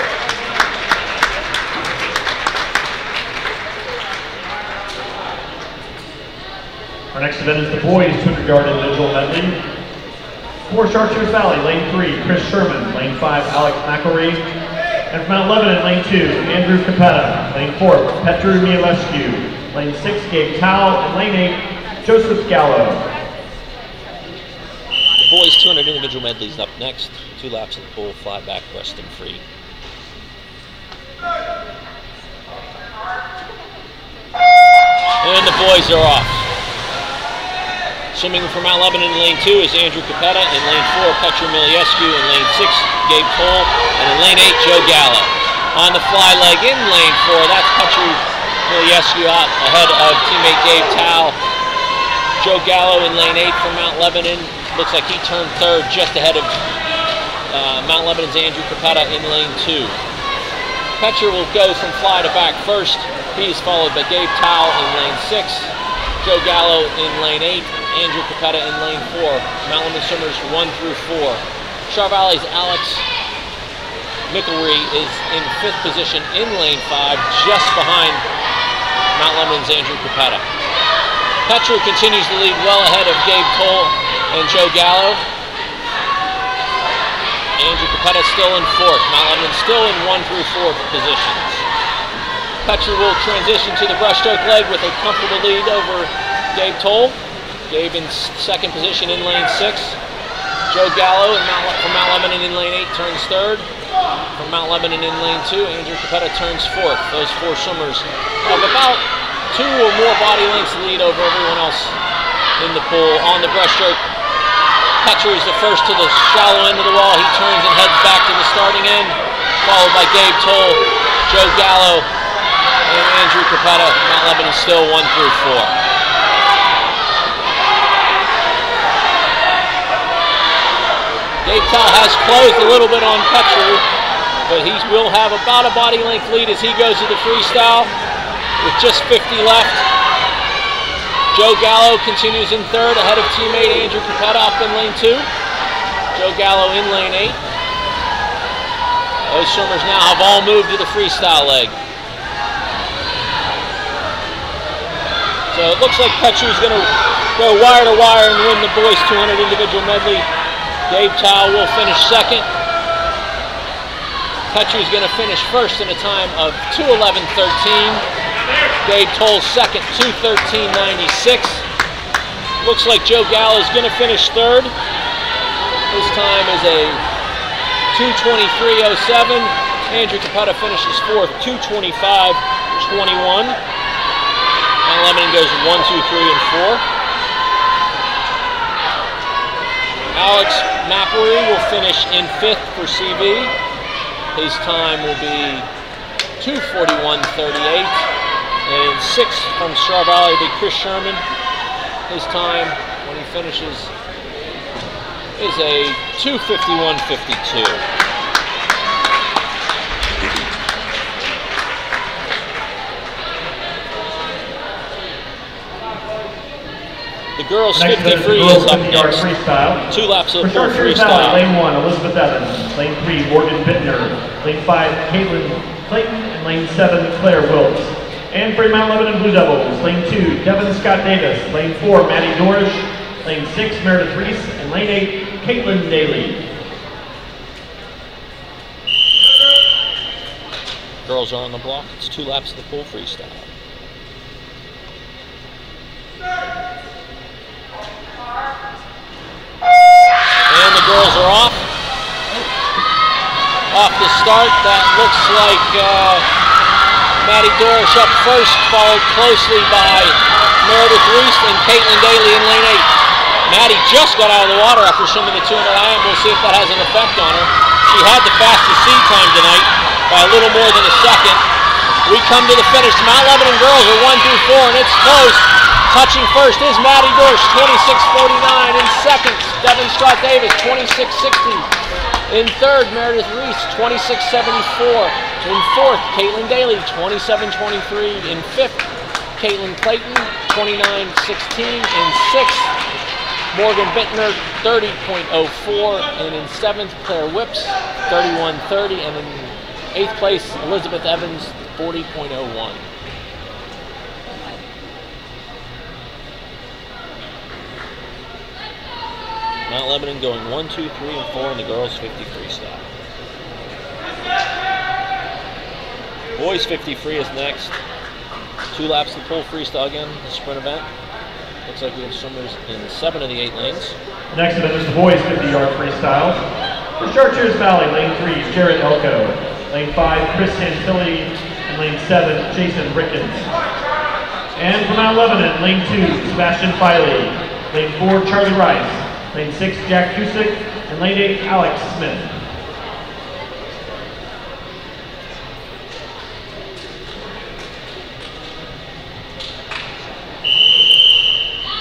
Our next event is the boys 200-yard individual medley. For Chartiers Valley, lane 3, Chris Sherman. Lane 5, Alex McElree. And from Mount Lebanon, lane 2, Andrew Capetta. Lane 4, Petru Mielescu. Lane 6, Gabe Towle. And lane 8, Joseph Gallo. The boys 200 individual medleys up next. 2 laps of the pool, fly back, breast and free. And the boys are off. Swimming from Mount Lebanon in lane 2 is Andrew Capetta. In lane 4, Petru Miliescu. In lane 6, Gabe Cole. And in lane 8, Joe Gallo. On the fly leg in lane 4, that's Petru Miliescu out ahead of teammate Gabe Towle. Joe Gallo in lane 8 from Mount Lebanon. Looks like he turned 3rd, just ahead of Mount Lebanon's Andrew Capetta in lane 2. Petru will go from fly to back first. He is followed by Gabe Towle in lane 6. Joe Gallo in lane 8. Andrew Capetta in lane 4. Mount Lebanon swimmers 1 through 4. Char Valley's Alex Mickelry is in 5th position in lane 5, just behind Mount Lebanon's Andrew Capetta. Petru continues to lead well ahead of Gabe Toll and Joe Gallo. Andrew Capetta still in 4th. Mount Lebanon still in 1 through 4th positions. Petru will transition to the brushstroke leg with a comfortable lead over Gabe Toll. Gabe in 2nd position in lane 6. Joe Gallo from Mount Lebanon in lane 8 turns 3rd. From Mount Lebanon in lane 2, Andrew Capetta turns 4th. Those 4 swimmers have about 2 or more body lengths lead over everyone else in the pool. On the brushstroke, Petru is the first to the shallow end of the wall. He turns and heads back to the starting end, followed by Gabe Toll, Joe Gallo, and Andrew Capetta. Mount Lebanon still 1 through 4. Gabe Toll has closed a little bit on Petru, but he will have about a body length lead as he goes to the freestyle with just 50 left. Joe Gallo continues in 3rd ahead of teammate Andrew Capetta up in lane 2. Joe Gallo in lane 8. Those swimmers now have all moved to the freestyle leg. So it looks like Petru is going to go wire to wire and win the boys 200 individual medley. Gabe Toll will finish 2nd. Petru is going to finish 1st in a time of 2:11.13. Gabe Toll 2nd, 2:13.96. Looks like Joe Gallo is going to finish 3rd. His time is a 2:23.07. Andrew Capetta finishes 4th, 2:25.21. Mount Lebanon goes 1, 2, 3, and 4. Alex McElry will finish in 5th for CV. His time will be 2:41.38. And in 6th from Star Valley will be Chris Sherman. His time when he finishes is a 2:51.52. The girls' 50 free is up next. Freestyle. 2 laps of For full Chartiers freestyle. Valley, lane 1, Elizabeth Evans. Lane 3, Morgan Bittner. Lane 5, Caitlin Clayton. And lane 7, Claire Wilkes. And for Mount Lebanon Blue Devils, lane 2, Devin Scott Davis. Lane 4, Maddie Dorish. Lane 6, Meredith Reese. And lane 8, Caitlin Daly. Girls are on the block. It's 2 laps of the full freestyle. And the girls are off. Off the start, that looks like Maddie Dorish up first, followed closely by Meredith Reese and Caitlin Daly in lane 8. Maddie just got out of the water after swimming the 200 IM. We'll see if that has an effect on her. She had the fastest seed time tonight by a little more than a second. We come to the finish. Mount Lebanon girls are 1 through 4, and it's close. Touching first is Maddie Dorish, 26:49. In 2nd, Devin Scott Davis, 26:60. In 3rd, Meredith Reese, 26:74. In 4th, Caitlin Daly, 27:23. In 5th, Caitlin Clayton, 29:16. In 6th, Morgan Bittner, 30.04. And in 7th, Claire Whips, 31:30. And in 8th place, Elizabeth Evans, 40.01. Mount Lebanon going 1, 2, 3, and 4 in the girls' 50 freestyle. Boys 50 free is next. 2 laps of the full freestyle again, the sprint event. Looks like we have swimmers in 7 of the 8 lanes. Next event is the boys 50-yard freestyle. For Chartiers Valley, lane 3, Jared Elko. Lane 5, Chris Santilli. And lane 7, Jason Rickens. And for Mount Lebanon, lane 2, Sebastian Filey. Lane 4, Charlie Rice. Lane 6, Jack Cusick. And lane 8, Alex Smith.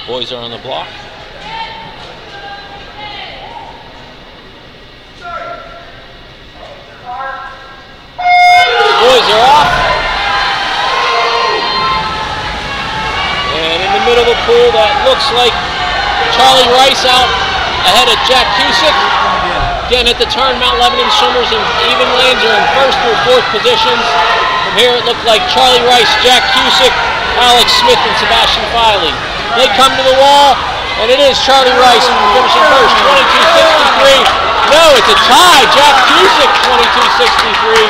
Boys are on the block. Boys are off. And in the middle of the pool, that looks like Charlie Rice out ahead of Jack Cusick. Again, at the turn, Mount Lebanon swimmers in even lanes are in first or fourth positions. From here, it looked like Charlie Rice, Jack Cusick, Alex Smith, and Sebastian Filey. They come to the wall, and it is Charlie Rice finishing first, 22.63. No, it's a tie. Jack Cusick, 22.63.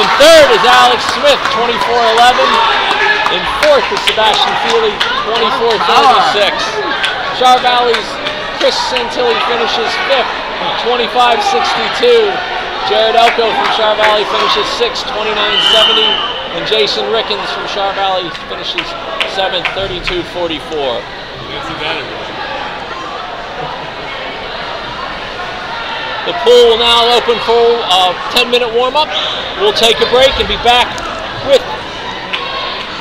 In third is Alex Smith, 24.11. In fourth is Sebastian Feely, 24.36. Char Valley's Chris Santilli finishes fifth, 25.62. Jared Elko from Char Valley finishes sixth, 29.70. And Jason Rickens from Char Valley finishes seventh, 32.44. The pool will now open for a 10-minute warm-up. We'll take a break and be back with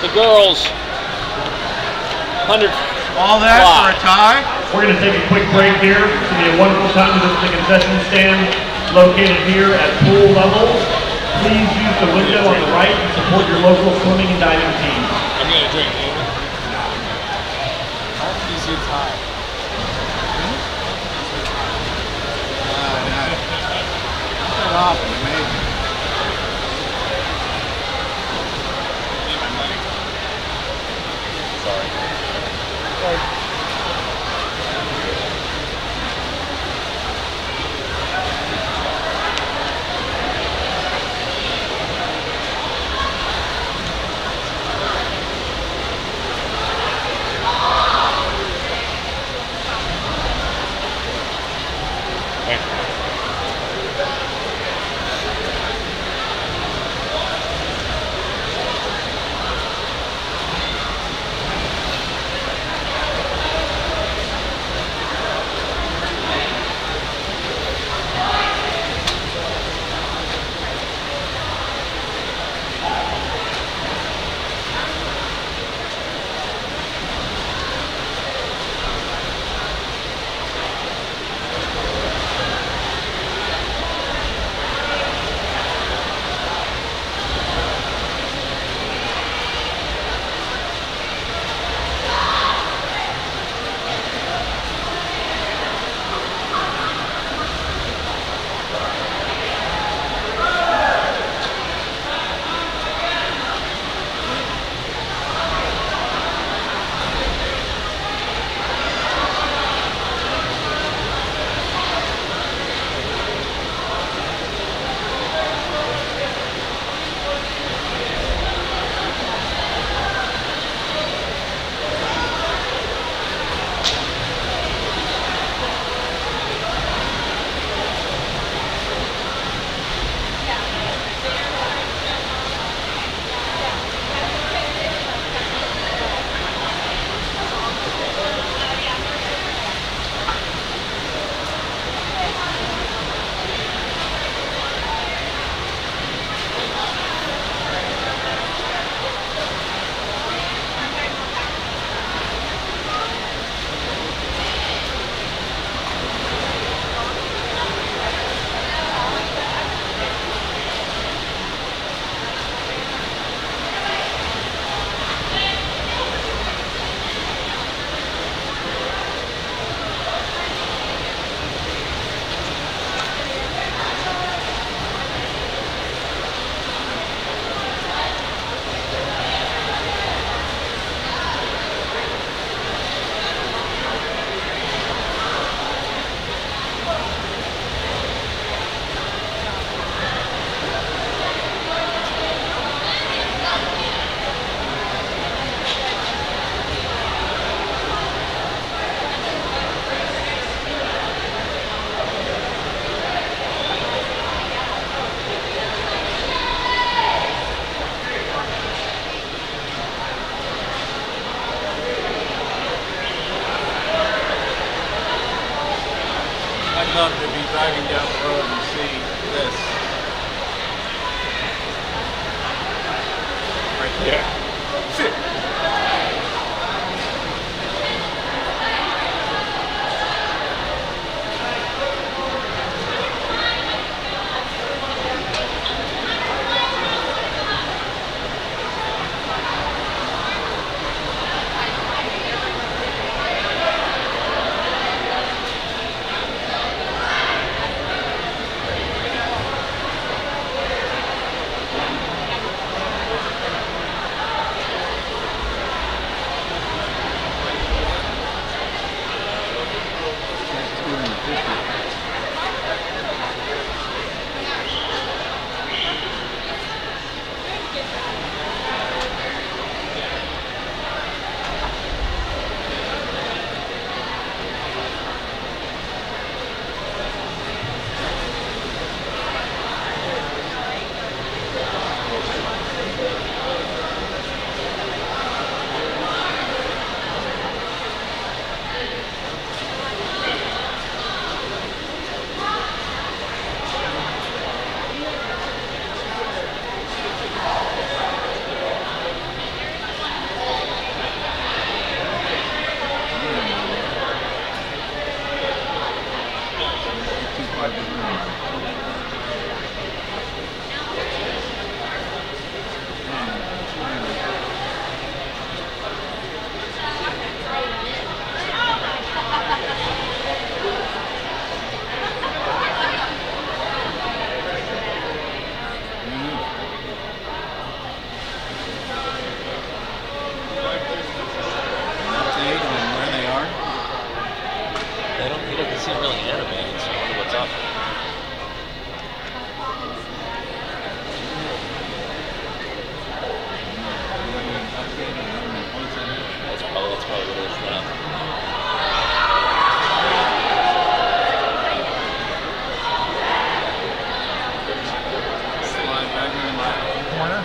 the girls' 100. All that for a tie? We're going to take a quick break here. It's going to be a wonderful time to visit the concession stand located here at pool level. Please use the window on the right and support your local swimming and diving teams. I'm going to drink. How can you see tie? Not often, maybe. I'd love to be driving down the road and see this. Right there. Sit. He doesn't seem really animated, so I wonder what's up. That's probably what it is now. Slide back in the corner.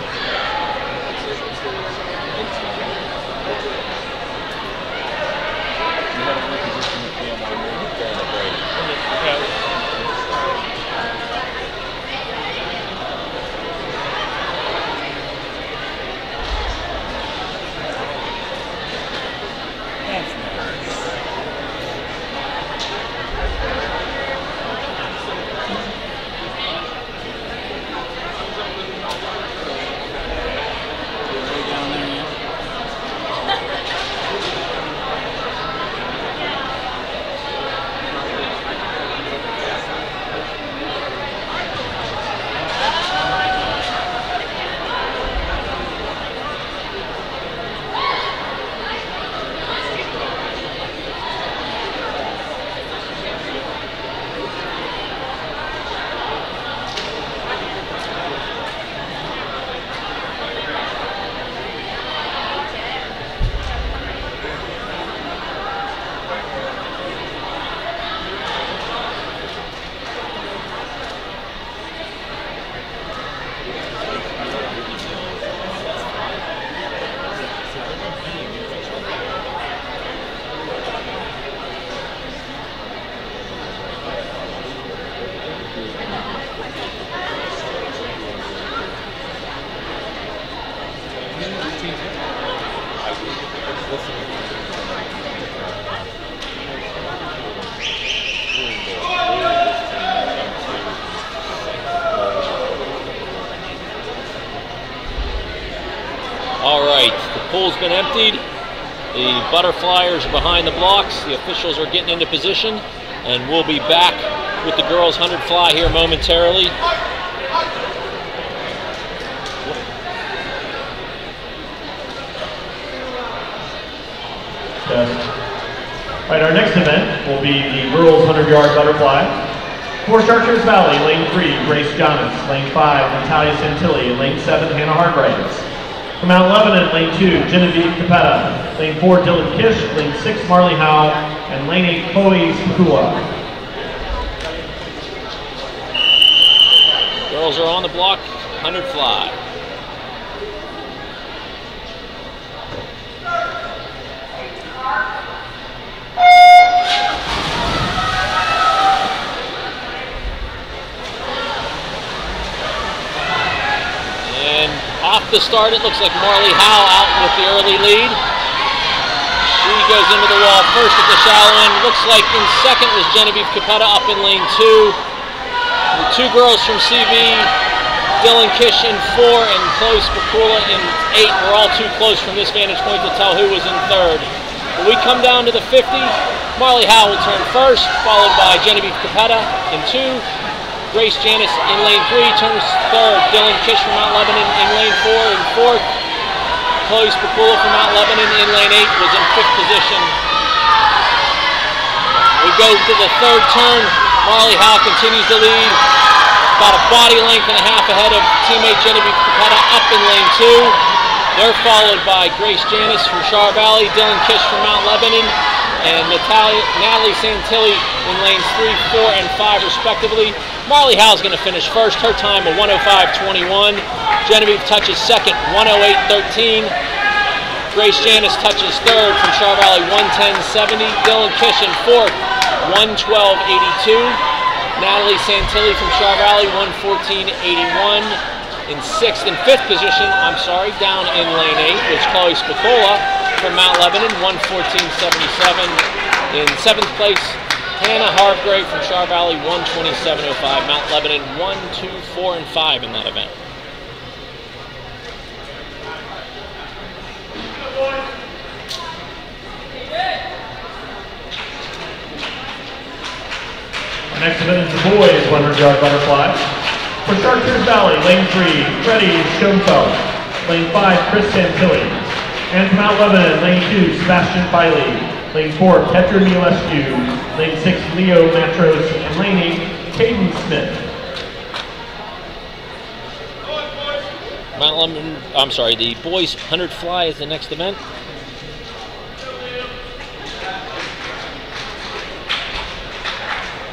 All right, the pool's been emptied. The butterflyers are behind the blocks. The officials are getting into position, and we'll be back with the girls' 100 fly here momentarily. All right, our next event will be the girls' 100-yard butterfly. For Chartiers Valley, lane 3, Grace Jonas. Lane 5, Natalia Santilli. Lane 7, Hannah Hargraves. From Mount Lebanon, lane 2, Genevieve Capetta. Lane 4, Dylan Kish. Lane 6, Marley Howe. And lane 8, Chloe Spakula. Girls are on the block, 100 fly. And off the start, it looks like Marley Howe out with the early lead. She goes into the wall first at the shallow end. Looks like in second was Genevieve Capetta up in lane 2. The two girls from CV, Dylan Kish in 4 and Chloe Spakula in 8. We're all too close from this vantage point to tell who was in third. When we come down to the 50, Marley Howe will turn first, followed by Genevieve Capetta in 2. Grace Janis in lane 3 turns third. Dylan Kish from Mount Lebanon in lane 4 and 4th. Chloe Spakula from Mount Lebanon in lane 8 was in 5th position. We go to the third turn. Marley Howe continues to lead, about a body length and a half ahead of teammate Genevieve Capetta up in lane 2. They're followed by Grace Janis from Char Valley, Dylan Kish from Mount Lebanon, and Natalie Santilli in lanes 3, 4, and 5 respectively. Marley Howe's going to finish first, her time of 1:05.21. Genevieve touches second, 1:08.13. Grace Janis touches third from Char Valley, 1:10.70. Dylan Kish in fourth, 1:12.82. Natalie Santilli from Char Valley, 1:14.81. In sixth and fifth position, down in lane 8 was Chloe Spakula from Mount Lebanon, 1:14.77. In seventh place, Hannah Hargrave from Char Valley, 127.05. Mount Lebanon, 1, 2, 4, and 5 in that event. Our next event is the boys 100-yard butterfly. For Chartiers Valley, lane 3, Freddie Schoenfeld. Lane 5, Chris Santilli. And from Mount Lebanon, lane 2, Sebastian Filey. Lane 4, Petra Mielescu. Lane 6, Leo Matros. And lane 8, Caden Smith. Mount Lebanon, I'm sorry, the boys 100 fly is the next event.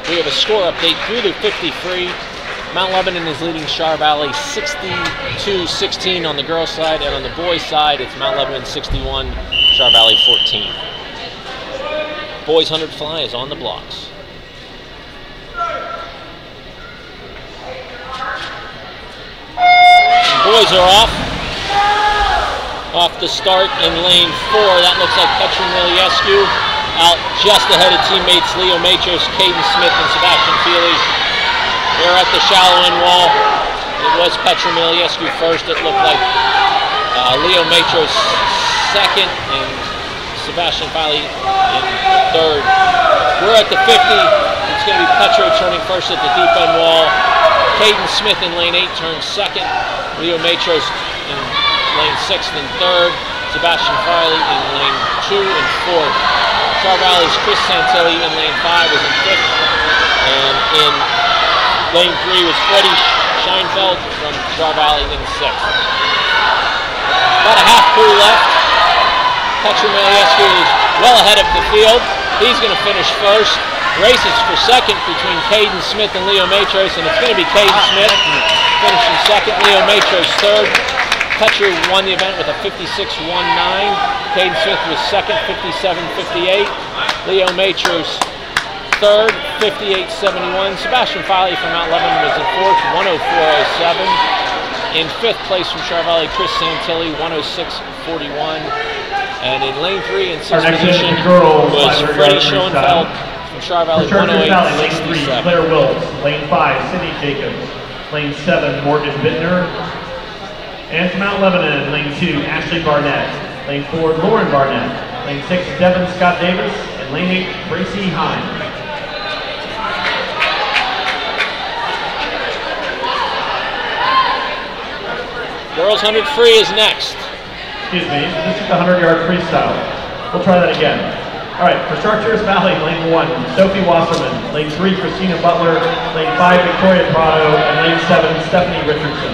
We have a score update through the 50 free. Mount Lebanon is leading Char Valley 62-16 on the girls' side, and on the boys' side, it's Mount Lebanon 61, Char Valley 14. Boys 100 fly is on the blocks. Boys are off. Off the start in lane 4. That looks like Petra Miliescu. Out just ahead of teammates Leo Matros, Caden Smith, and Sebastian Feely. They're at the shallow end wall. It was Petra Miliescu first. It looked like Leo Matros second and Sebastian Feely in third. We're at the 50. It's going to be Petra turning first at the deep end wall. Caden Smith in lane 8 turns second. Leo Matros in lane 6th and 3rd. Sebastian Feely in lane 2 and 4th. Char Valley's Chris Santilli in lane 5 was in 5th. And in lane 3 was Freddie Scheinfeld from Char Valley in 6th. About a half crew left. Petra Miliescu is well ahead of the field. He's going to finish first. Races for second between Caden Smith and Leo Matros, and it's going to be Caden Smith finishing second, Leo Matros third. Petra won the event with a 56.19. Caden Smith was second, 57.58. Leo Matros third, 58.71. Sebastian Feely from Mount Lebanon was in fourth, 104.07. In fifth place from Char Valley, Chris Santilli, 106.41. And in lane 3 and 6th position was Freddie Schoenfeld from Char Valley, 108.67. Claire Wills, lane 5, Sydney Jacobs, lane 7, Morgan Bittner, and from Mount Lebanon, lane 2, Ashley Barnett, lane 4, Lauren Barnett, lane 6, Devin Scott Davis, and lane 8, Tracy Hine. Girls 100 free is next. Excuse me, this is the 100-yard freestyle. We'll try that again. All right, for Chartiers Valley, lane 1, Sophie Wasserman, lane 3, Christina Butler, lane 5, Victoria Prado, and lane 7, Stephanie Richardson.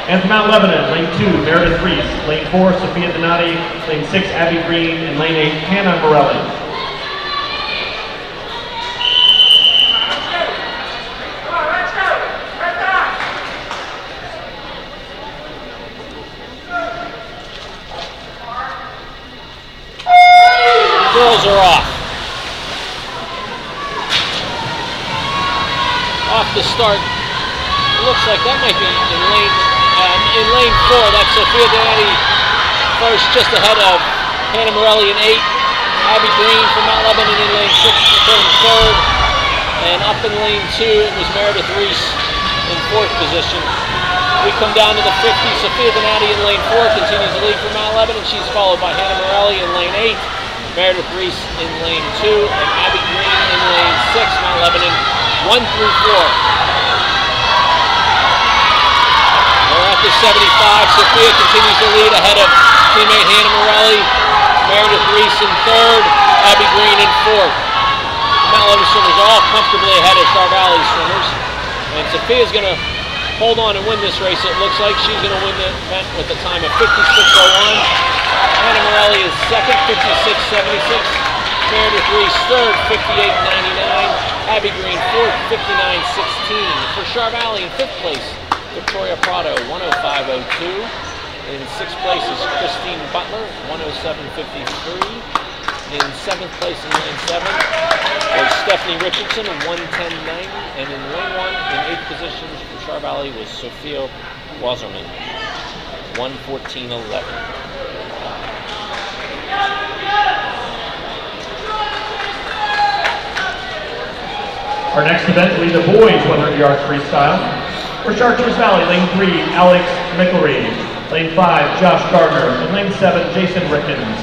And from Mount Lebanon, lane 2, Meredith Reese, lane 4, Sophia Donati, lane 6, Abby Green, and lane 8, Hannah Morelli. Girls are off. Off the start. It looks like that might be in lane 4. That's Sophia Donati first, just ahead of Hannah Morelli in 8. Abby Green from Mount Lebanon in lane 6, turning third. And up in lane 2, it was Meredith Reese in 4th position. We come down to the 50. Sophia Donati in lane 4 continues to lead from Mount Lebanon. She's followed by Hannah Morelli in lane 8. Meredith Reese in lane 2, and Abby Green in lane 6, Mount Lebanon, 1 through 4. We're at the 75. Sophia continues to lead ahead of teammate Hannah Morelli. Meredith Reese in 3rd, Abby Green in 4th. Mount Lebanon swimmers all comfortably ahead of Char Valley swimmers. And Sophia's going to hold on and win this race. It looks like she's going to win the event with a time of 56.01. Hannah Morelli is second, 56.76. Meredith Reese third, 58.99. Abby Green fourth, 59.16. For Char Valley in 5th place, Victoria Prado, 105.02. In 6th place is Christine Butler, 107.53. In 7th place in lane 7 was Stephanie Richardson, 110.90. And in lane 1, in 8th position for Char Valley was Sophia Wasserman, 114.11. Our next event will be the boys 100 yard freestyle. For Chartiers Valley, lane 3, Alex Mickelry. Lane 5, Josh Gardner. And lane 7, Jason Rickens.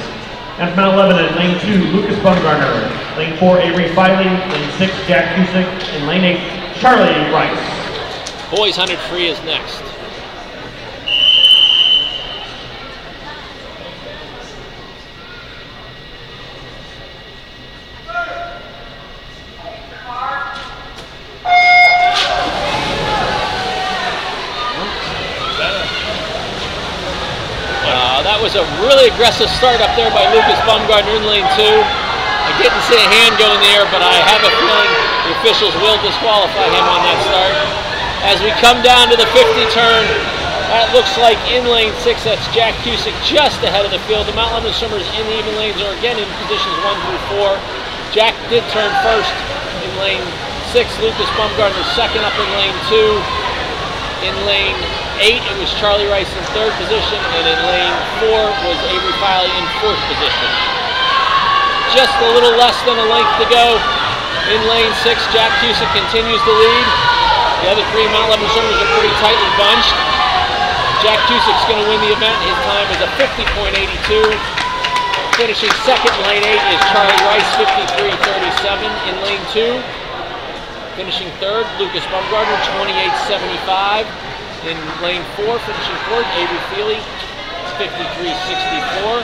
And from Mount Lebanon, lane 2, Lucas Bumgarner. Lane 4, Avery Filey. Lane 6, Jack Cusick. And lane 8, Charlie Rice. Boys 100 free is next. That was a really aggressive start up there by Lucas Bumgarner in lane 2. I didn't see a hand go in the air, but I have a feeling the officials will disqualify him on that start. As we come down to the 50 turn, that looks like in lane 6, that's Jack Cusick just ahead of the field. The Mount Lebanon swimmers in the even lanes are again in positions 1 through 4. Jack did turn first in lane 6, Lucas Bumgarner second up in lane 2. In lane 8, it was Charlie Rice in 3rd position, and in lane 4 was Avery Filey in 4th position. Just a little less than a length to go. In lane 6, Jack Cusick continues to lead. The other 3 Mount Lebanon swimmers are pretty tightly bunched. Jack Cusick's going to win the event. His time is a 50.82. Finishing second in lane 8 is Charlie Rice, 53.37 in lane 2. Finishing 3rd, Lucas Bumgarner, 28.75. In lane 4, finishing 4th, Avery Feely, 53.64.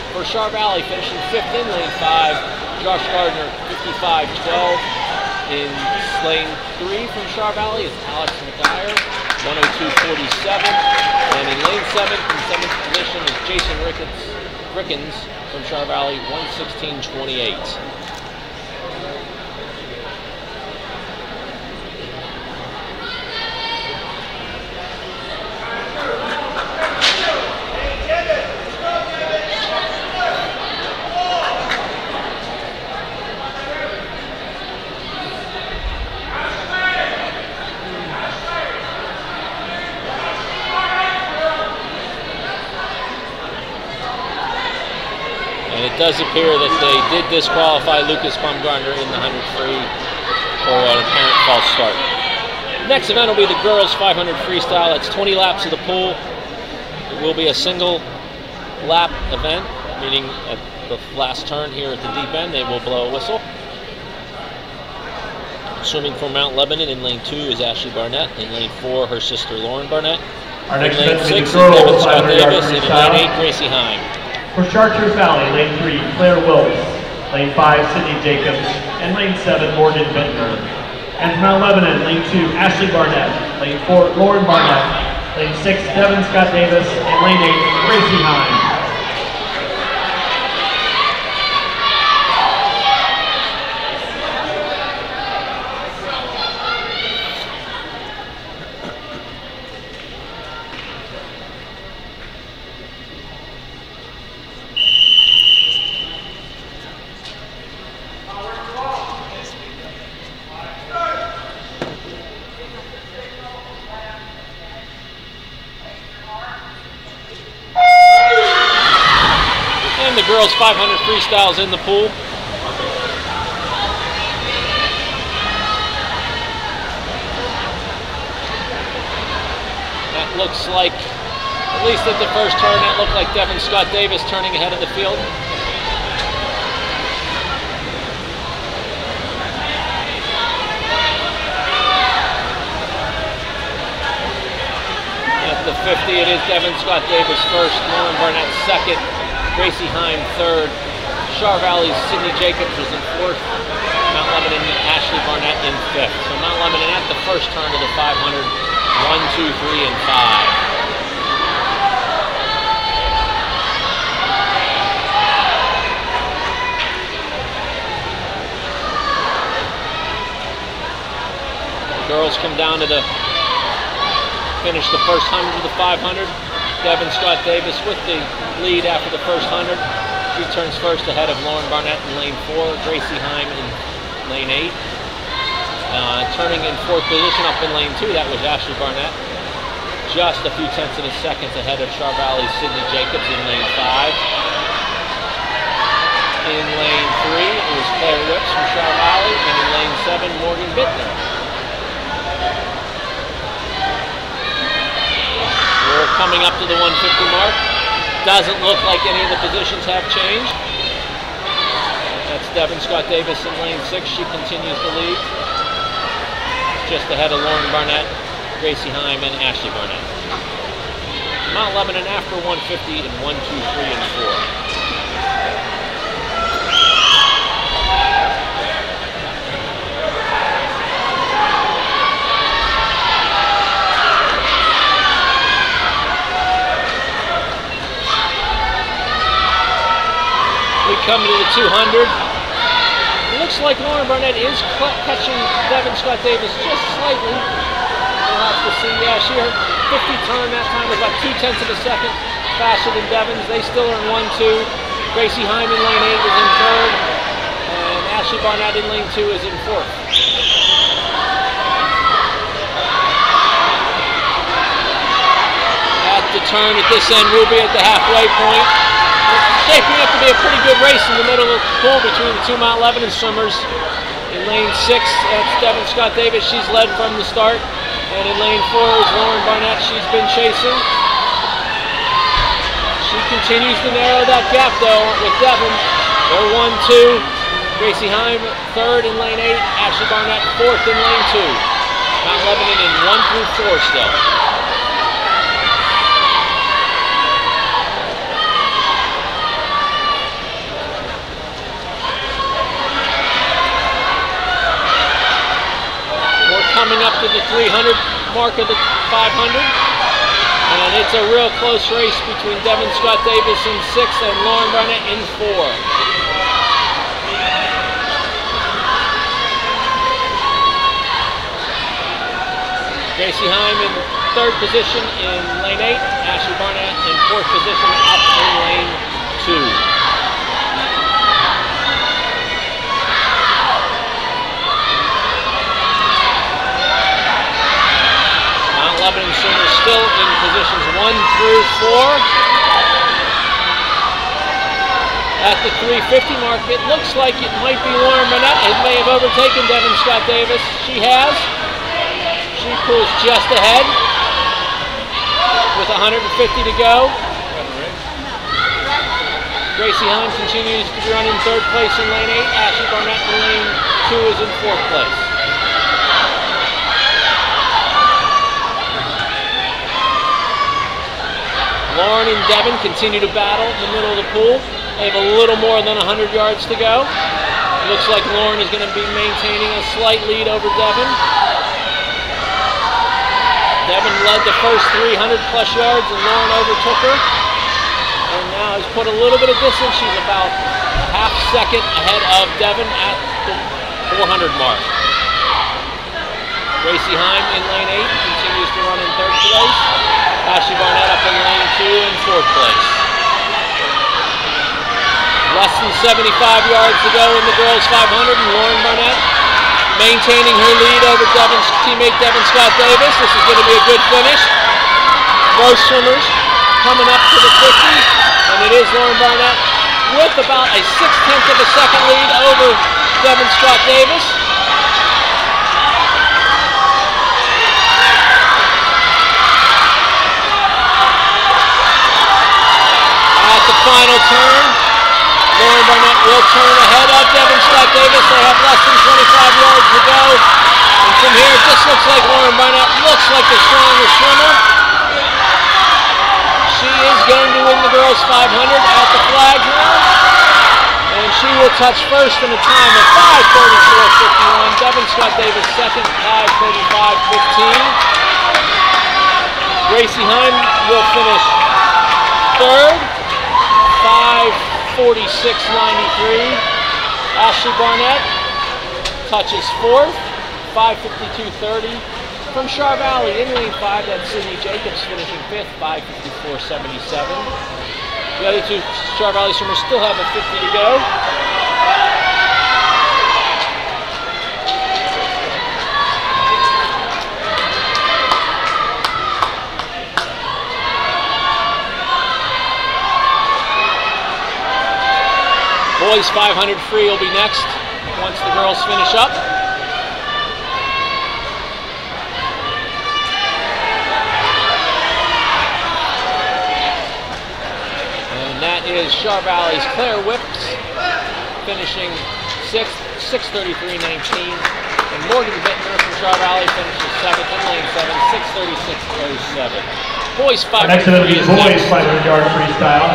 For Char Valley, finishing 5th in lane 5, Josh Gardner, 55.12. In lane 3 from Char Valley is Alex McGuire, 102.47. And in lane 7 from 7th position is Jason Rickens from Char Valley, 116.28. It does appear that they did disqualify Lucas Bumgarner in the 100 free for an apparent false start. Next event will be the girls 500 freestyle. It's 20 laps of the pool. It will be a single lap event, meaning at the last turn here at the deep end, they will blow a whistle. Swimming for Mount Lebanon in lane 2 is Ashley Barnett. In lane 4, her sister Lauren Barnett. In lane 6 is Devin Scott Davis. And in lane 8, Gracie Heim. For Chartiers Valley, lane 3, Claire Wilkes. Lane 5, Sydney Jacobs. And lane 7, Morgan Vintner. And from Mount Lebanon, lane 2, Ashley Barnett. Lane 4, Lauren Barnett. Lane 6, Devin Scott Davis. And lane 8, Gracie Heim. The girls 500 freestyles in the pool. That looks like, at least at the first turn, that looked like Devin Scott Davis turning ahead of the field. At the 50, it is Devin Scott Davis first, Lauren Barnett second, Gracie Heim 3rd, Char Valley's Sydney Jacobs was in 4th, Mount Lebanon Ashley Barnett in 5th. So Mount Lebanon at the first turn of the 500, 1, 2, 3, and 5. The girls come down to finish the first 100 of the 500. Devin Scott Davis with the lead after the first 100. She turns first ahead of Lauren Barnett in lane 4, Gracie Heim in lane 8. Turning in 4th position up in lane 2, that was Ashley Barnett. Just a few tenths of a second ahead of Char Valley's Sydney Jacobs in lane 5. In In lane 3, it was Claire Whips from Char Valley, and in lane 7, Morgan Bittner. We're coming up to the 150 mark. Doesn't look like any of the positions have changed. That's Devin Scott Davis in lane 6. She continues to lead. Just ahead of Lauren Barnett, Gracie Heim, and Ashley Barnett. Mount Lebanon after 150 in 1, 2, 3, and 4. We come to the 200. It looks like Lauren Barnett is catching Devin Scott Davis just slightly. We'll have to see. Yeah, her 50 turn that time was about 0.2 of a second faster than Devin's. They still are in 1, 2. Gracie Heim in lane 8 is in 3rd. And Ashley Barnett in lane 2 is in 4th. At the turn at this end, we'll be at the halfway point. Shaping up to be a pretty good race in the middle of the pool between the two Mount Lebanon swimmers. In lane 6, that's Devin Scott Davis. She's led from the start. And in lane 4 is Lauren Barnett. She's been chasing. She continues to narrow that gap, though, with Devin. They're 1, 2. Gracie Heim, 3rd in lane 8. Ashley Barnett, 4th in lane 2. Mount Lebanon in 1 through 4 still. Coming up to the 300 mark of the 500, and it's a real close race between Devin Scott Davis in 6th and Lauren Barnett in 4. Gracie Heim in 3rd position in lane 8, Ashley Barnett in 4th position up in lane 2. Lebanon swimmers still in positions 1 through 4. At the 350 mark, it looks like it might be Lauren Barnett. It may have overtaken Devin Scott Davis. She has. She pulls just ahead with 150 to go. Gracie Heim continues to run in 3rd place in lane 8. Ashley Barnett in lane 2 is in 4th place. Lauren and Devin continue to battle in the middle of the pool. They have a little more than 100 yards to go. Looks like Lauren is going to be maintaining a slight lead over Devin. Devin led the first 300 plus yards and Lauren overtook her. And now has put a little bit of distance. She's about a half second ahead of Devin at the 400 mark. Gracie Heim in lane 8 continues to run in 3rd place. Ashley Barnett up in lane 2 in 4th place. Less than 75 yards to go in the girls 500, and Lauren Barnett maintaining her lead over Devin's teammate Devin Scott Davis. This is going to be a good finish. Both swimmers coming up to the 50, and it is Lauren Barnett with about a 0.6 of a second lead over Devin Scott Davis. Final turn, Lauren Barnett will turn ahead of Devin Scott Davis. They have less than 25 yards to go. And from here, it just looks like Lauren Barnett looks like the stronger swimmer. She is going to win the girls 500 at the flag round. And she will touch first in a time of 5:34.51. Devin Scott Davis second, 5:35.15. Gracie Heim will finish 3rd. 5:46.93. Ashley Barnett touches 4th, 5:52.30. From Char Valley in lane 5, that's Sydney Jacobs finishing 5th, 5:54.77. The other two Char Valley swimmers still have a 50 to go. boys 500 free will be next once the girls finish up. And that is Char Valley's Claire Whips finishing 6th, 6:33.19. And Morgan Bittner from Char Valley finishes 7th in lane 7, 6:36.07. Boys 500 Next event will be is boys next. 500-yard freestyle.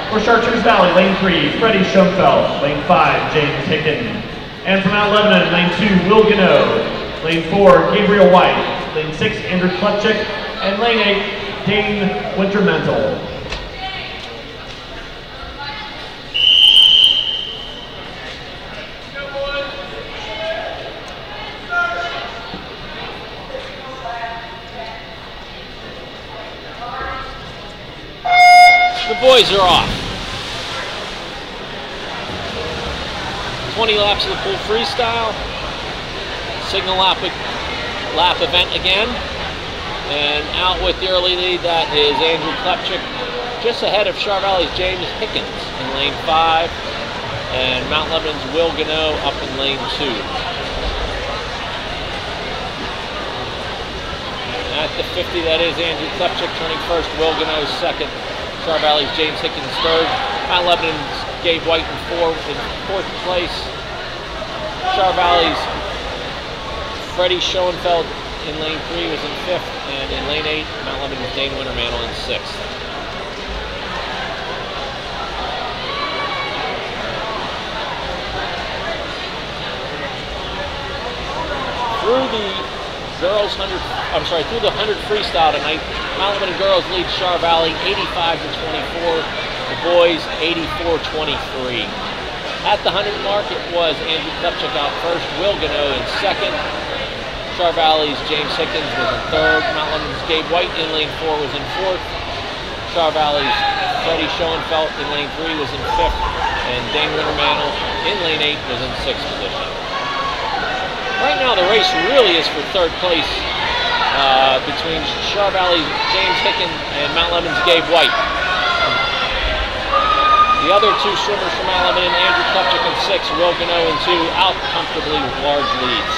For Chartreuse Valley, lane 3, Freddie Schoenfeld. Lane 5, James Hicken. And from Mount Lebanon, lane 2, Will Gano. Lane 4, Gabriel White. Lane 6, Andrew Klepchik. And lane 8, Dane Wintermental. The boys are off. 20 laps of the pool freestyle. Signal lap event again. And out with the early lead, that is Andrew Klepchik, just ahead of Char Valley's James Hickens in lane 5. And Mount Lebanon's Will Gano up in lane 2. At the 50, that is Andrew Klepchik turning first, Will Gano second. Char Valley's James Hickens third. Mount Lebanon's Gabe White in fourth place. Char Valley's Freddie Schoenfeld in lane 3 was in 5th, and in lane 8, Mount Lebanon's Dane Wintermantle in 6th. Through the 100 freestyle tonight, Mount Lebanon girls lead Char Valley 85-24, the boys 84-23. At the 100 mark, it was Andrew Klepchik out first, Will Gano in second. Char Valley's James Hickens was in third. Mount Lebanon's Gabe White in lane 4 was in fourth. Char Valley's Freddie Schoenfeld in lane 3 was in fifth, and Dane Wintermantle in lane 8 was in sixth position. Right now, the race really is for third place between Char Valley's James Hicken and Mount Lebanon's Gabe White. The other two swimmers from Mount Lebanon, Andrew Klepchik in 6, Will Gano in 2, out comfortably with large leads.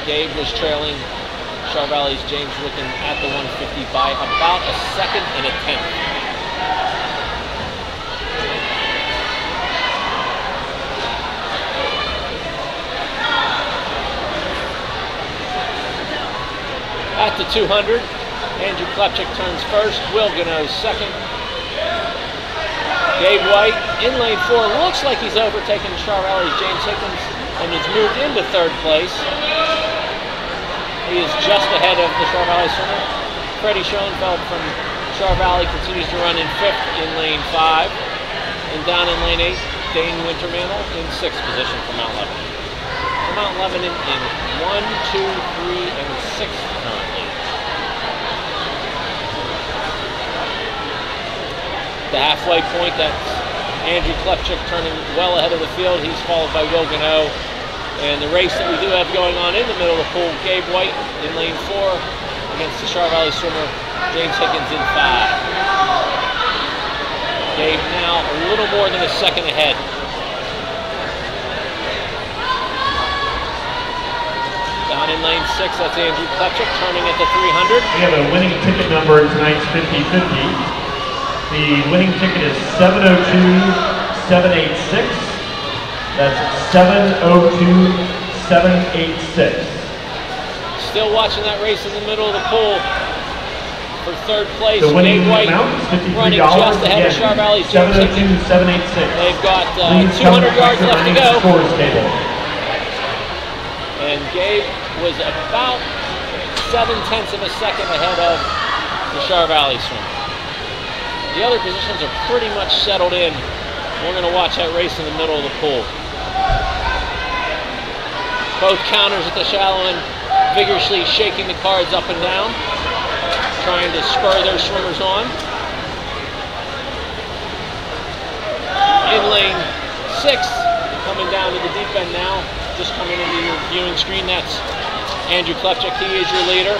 Gabe was trailing Char Valley's James Hicken at the 150 by about a second and a tenth. At the 200, Andrew Klepchik turns first, Will Gano second. Gabe White in lane 4 looks like he's overtaken Char Valley's James Hickens and has moved into third place. He is just ahead of the Char Valley swimmer. Freddie Schoenfeld from Char Valley continues to run in 5th in lane 5. And down in lane 8, Dane Wintermantle in 6th position for Mount Lebanon. For Mount Lebanon in 1, 2, 3, and 6th currently. The halfway point, that's Andrew Klepchik turning well ahead of the field. He's followed by Will Gano. And the race that we do have going on in the middle of the pool, Gabe White in lane 4 against the Char Valley swimmer, James Hickens in 5. Gabe now a little more than a second ahead. Down in lane 6, that's Andrew Klepchik turning at the 300. We have a winning ticket number in tonight's 50-50. The winning ticket is 702-786. That's 702-786. Still watching that race in the middle of the pool for third place. The winning Gabe White amount is $53. running just ahead of Char Valley's James Hickens. 702-786. They've got Please 200 yards left to go. Scores table. And Gabe was about 7/10 of a second ahead of the Char Valley swimmer. The other positions are pretty much settled in. We're going to watch that race in the middle of the pool. Both counters at the shallow end vigorously shaking the cards up and down, trying to spur their swimmers on. In lane 6, coming down to the deep end now, just coming into your viewing screen, that's Andrew Klepchik. He is your leader.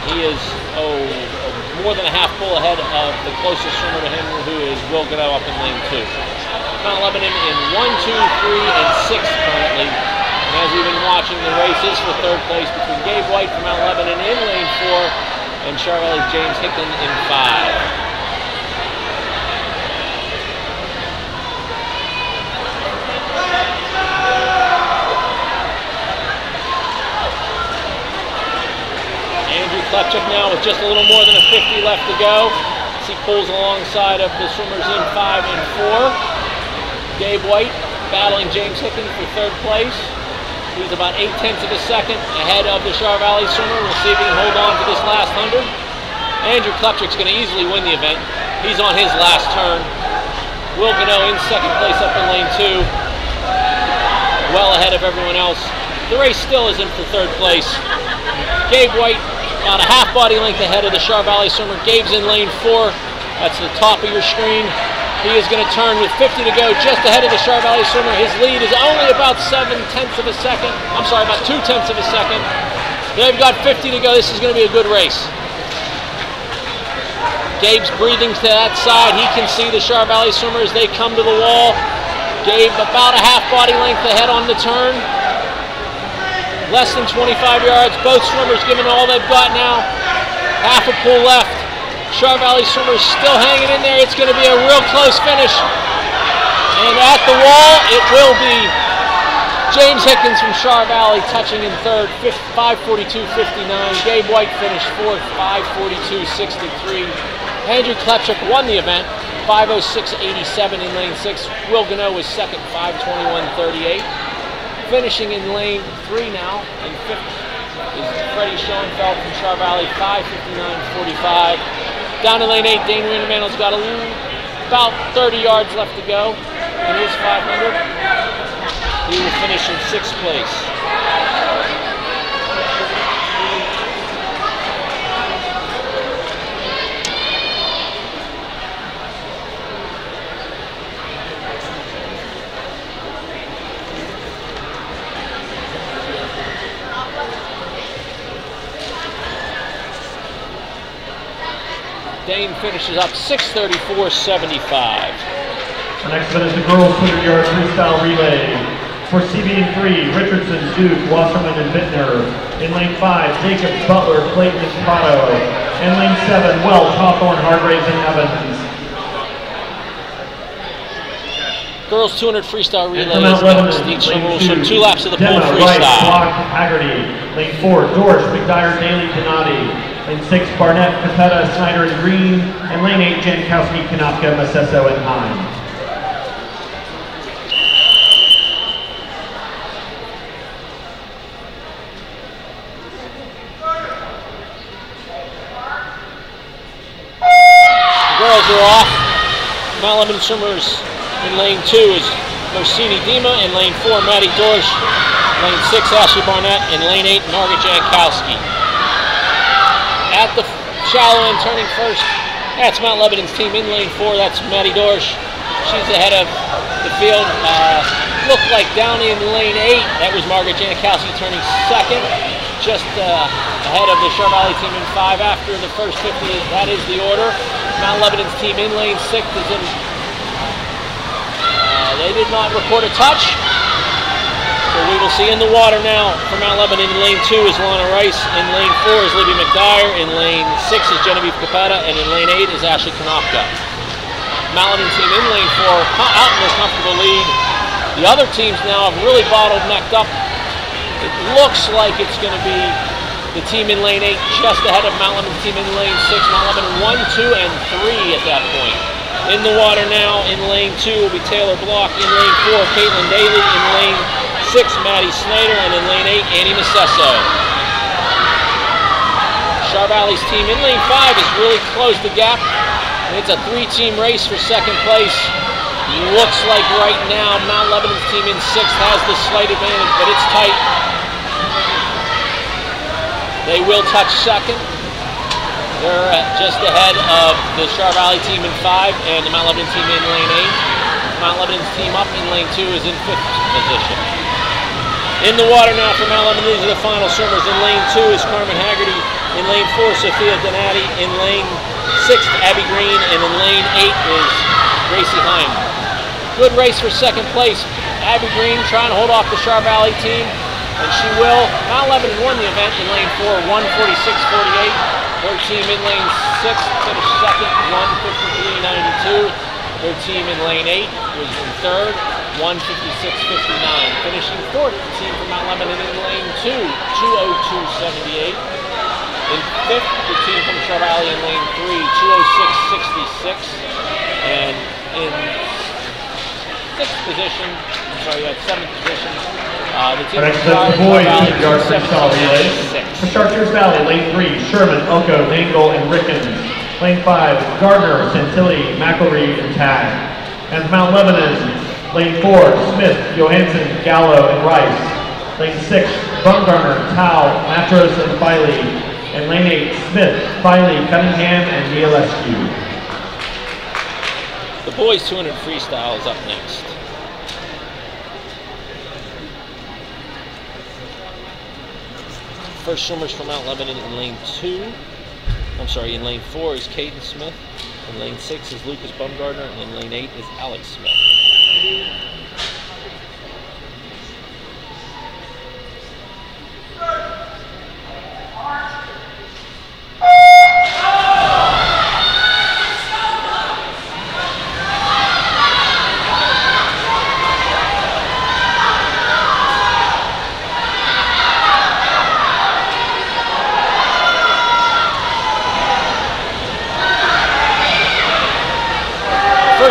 He is more than a half pull ahead of the closest swimmer to him, who is Will Gano up in lane 2. Mount Lebanon in 1, 2, 3, and 6 currently. And as we've been watching, the races for third place between Gabe White from Mount Lebanon in lane 4 and Charlie's James Hickton in 5. Klepchuk now with just a little more than a 50 left to go. As he pulls alongside of the swimmers in 5 and 4. Gabe White battling James Hickton for third place. He's about 0.8 of a second ahead of the Char Valley swimmer. We'll see if he can hold on to this last 100. Andrew Klepchuk's going to easily win the event. He's on his last turn. Will Gano in second place up in lane 2. Well ahead of everyone else. The race still isn't for third place. Gabe White about a half body length ahead of the Char Valley swimmer. Gabe's in lane 4. That's the top of your screen. He is going to turn with 50 to go, just ahead of the Char Valley swimmer. His lead is only about 0.7 of a second. I'm sorry, about 0.2 of a second. They've got 50 to go. This is going to be a good race. Gabe's breathing to that side. He can see the Char Valley swimmer as they come to the wall. Gabe about a half body length ahead on the turn. Less than 25 yards. Both swimmers giving all they've got now. Half a pull left. Char Valley swimmers still hanging in there. It's going to be a real close finish. And at the wall, it will be James Hickton from Char Valley touching in third, 5:42.59. Gabe White finished fourth, 5:42.63. Andrew Klepchuk won the event, 5:06.87 in lane 6. Will Gano was second, 5:21.38. Finishing in lane 3 now, in fifth, is Freddie Schoenfeld from Char Valley, 5:59.45. Down in lane 8, Dane Rienemannel's got about 30 yards left to go in his 500. He will finish in 6th place. Dane finishes up 6:34.75. The next one is the girls' 100-yard freestyle relay. For CB3, Richardson, Duke, Wasserman, and Bittner. In lane 5, Jacobs, Butler, Clayton, and Prado. In lane 7, Welch, Hawthorne, Hargraves, and Evans. Girls 200 freestyle relay is next. Each swimmer will swim 2 laps of the pool freestyle. Rice, Block, Haggerty. Lane 4, Dorsch, McDyer, Daly, Donati. Lane 6, Barnett, Capetta, Snyder, and Green. And lane 8, Jankowski, Kanopka, Macesso, and Hine. The girls are off. Mount Lebanon swimmers in lane 2 is Mosini Dima. In lane 4, Maddie Dorsch. Lane 6, Ashley Barnett. In lane 8, Margaret Jankowski. At the shallow end, turning first, that's Mount Lebanon's team. In lane 4, that's Maddie Dorsch. She's ahead of the field. Looked like down in lane 8, that was Margaret Janikowski turning second. Just ahead of the Char Valley team in 5 after the first 50. That is the order. Mount Lebanon's team in lane 6 is in. They did not record a touch. So we will see in the water now for Mount Lebanon. In lane 2 is Lana Rice. In lane 4 is Libby McDyer. In lane 6 is Genevieve Capetta. And in lane 8 is Ashley Konopka. Mount Lebanon team in lane 4 out in a comfortable lead. The other teams now have really bottlenecked up. It looks like it's going to be the team in lane 8 just ahead of Mount Lebanon team in lane 6. Mount Lebanon 1, 2, and 3 at that point. In the water now in lane 2 will be Taylor Block. In lane 4, Caitlin Daly. In lane 6, Maddie Snyder, and in lane 8, Annie Macesso. Char Valley's team in lane 5 has really closed the gap. And it's a 3-team race for second place. Looks like right now Mount Lebanon's team in 6th has the slight advantage, but it's tight. They will touch second. They're just ahead of the Char Valley team in 5 and the Mount Lebanon team in lane 8. Mount Lebanon's team up in lane 2 is in 5th position. In the water now for Mount Lebanon, these are the final swimmers. In lane 2 is Carmen Haggerty. In lane 4, Sophia Donati. In lane 6, Abby Green. And in lane 8 is Gracie Heim. Good race for second place. Abby Green trying to hold off the Char Valley team, and she will. Mount Lebanon won the event in lane 4, 146.48. Their team in lane 6 finished second, 153.92. Their team in lane 8 was in third, 156.59. Finishing fourth, the team from Mount Lebanon in lane 2, 202.78. In fifth, the team from Char Valley in lane 3, 206.66. And in sixth position, seventh position, the team next from up, the boys in the yard freestyle relay. For Chartiers Valley, lane 3, Sherman, Elko, Nangle, and Rickens. Lane 5, Gardner, Santilli, McElree, and Tag. And Mount Lebanon, lane 4, Smith, Johansson, Gallo, and Rice. Lane 6, Bumgarner, Tao, Matros, and Filey. And lane 8, Smith, Filey, Cunningham, and Nielescu. The boys 200 freestyle is up next. First swimmers from Mount Lebanon in lane 4 is Caden Smith. In lane 6 is Lucas Bumgardner. And in lane 8 is Alex Smith.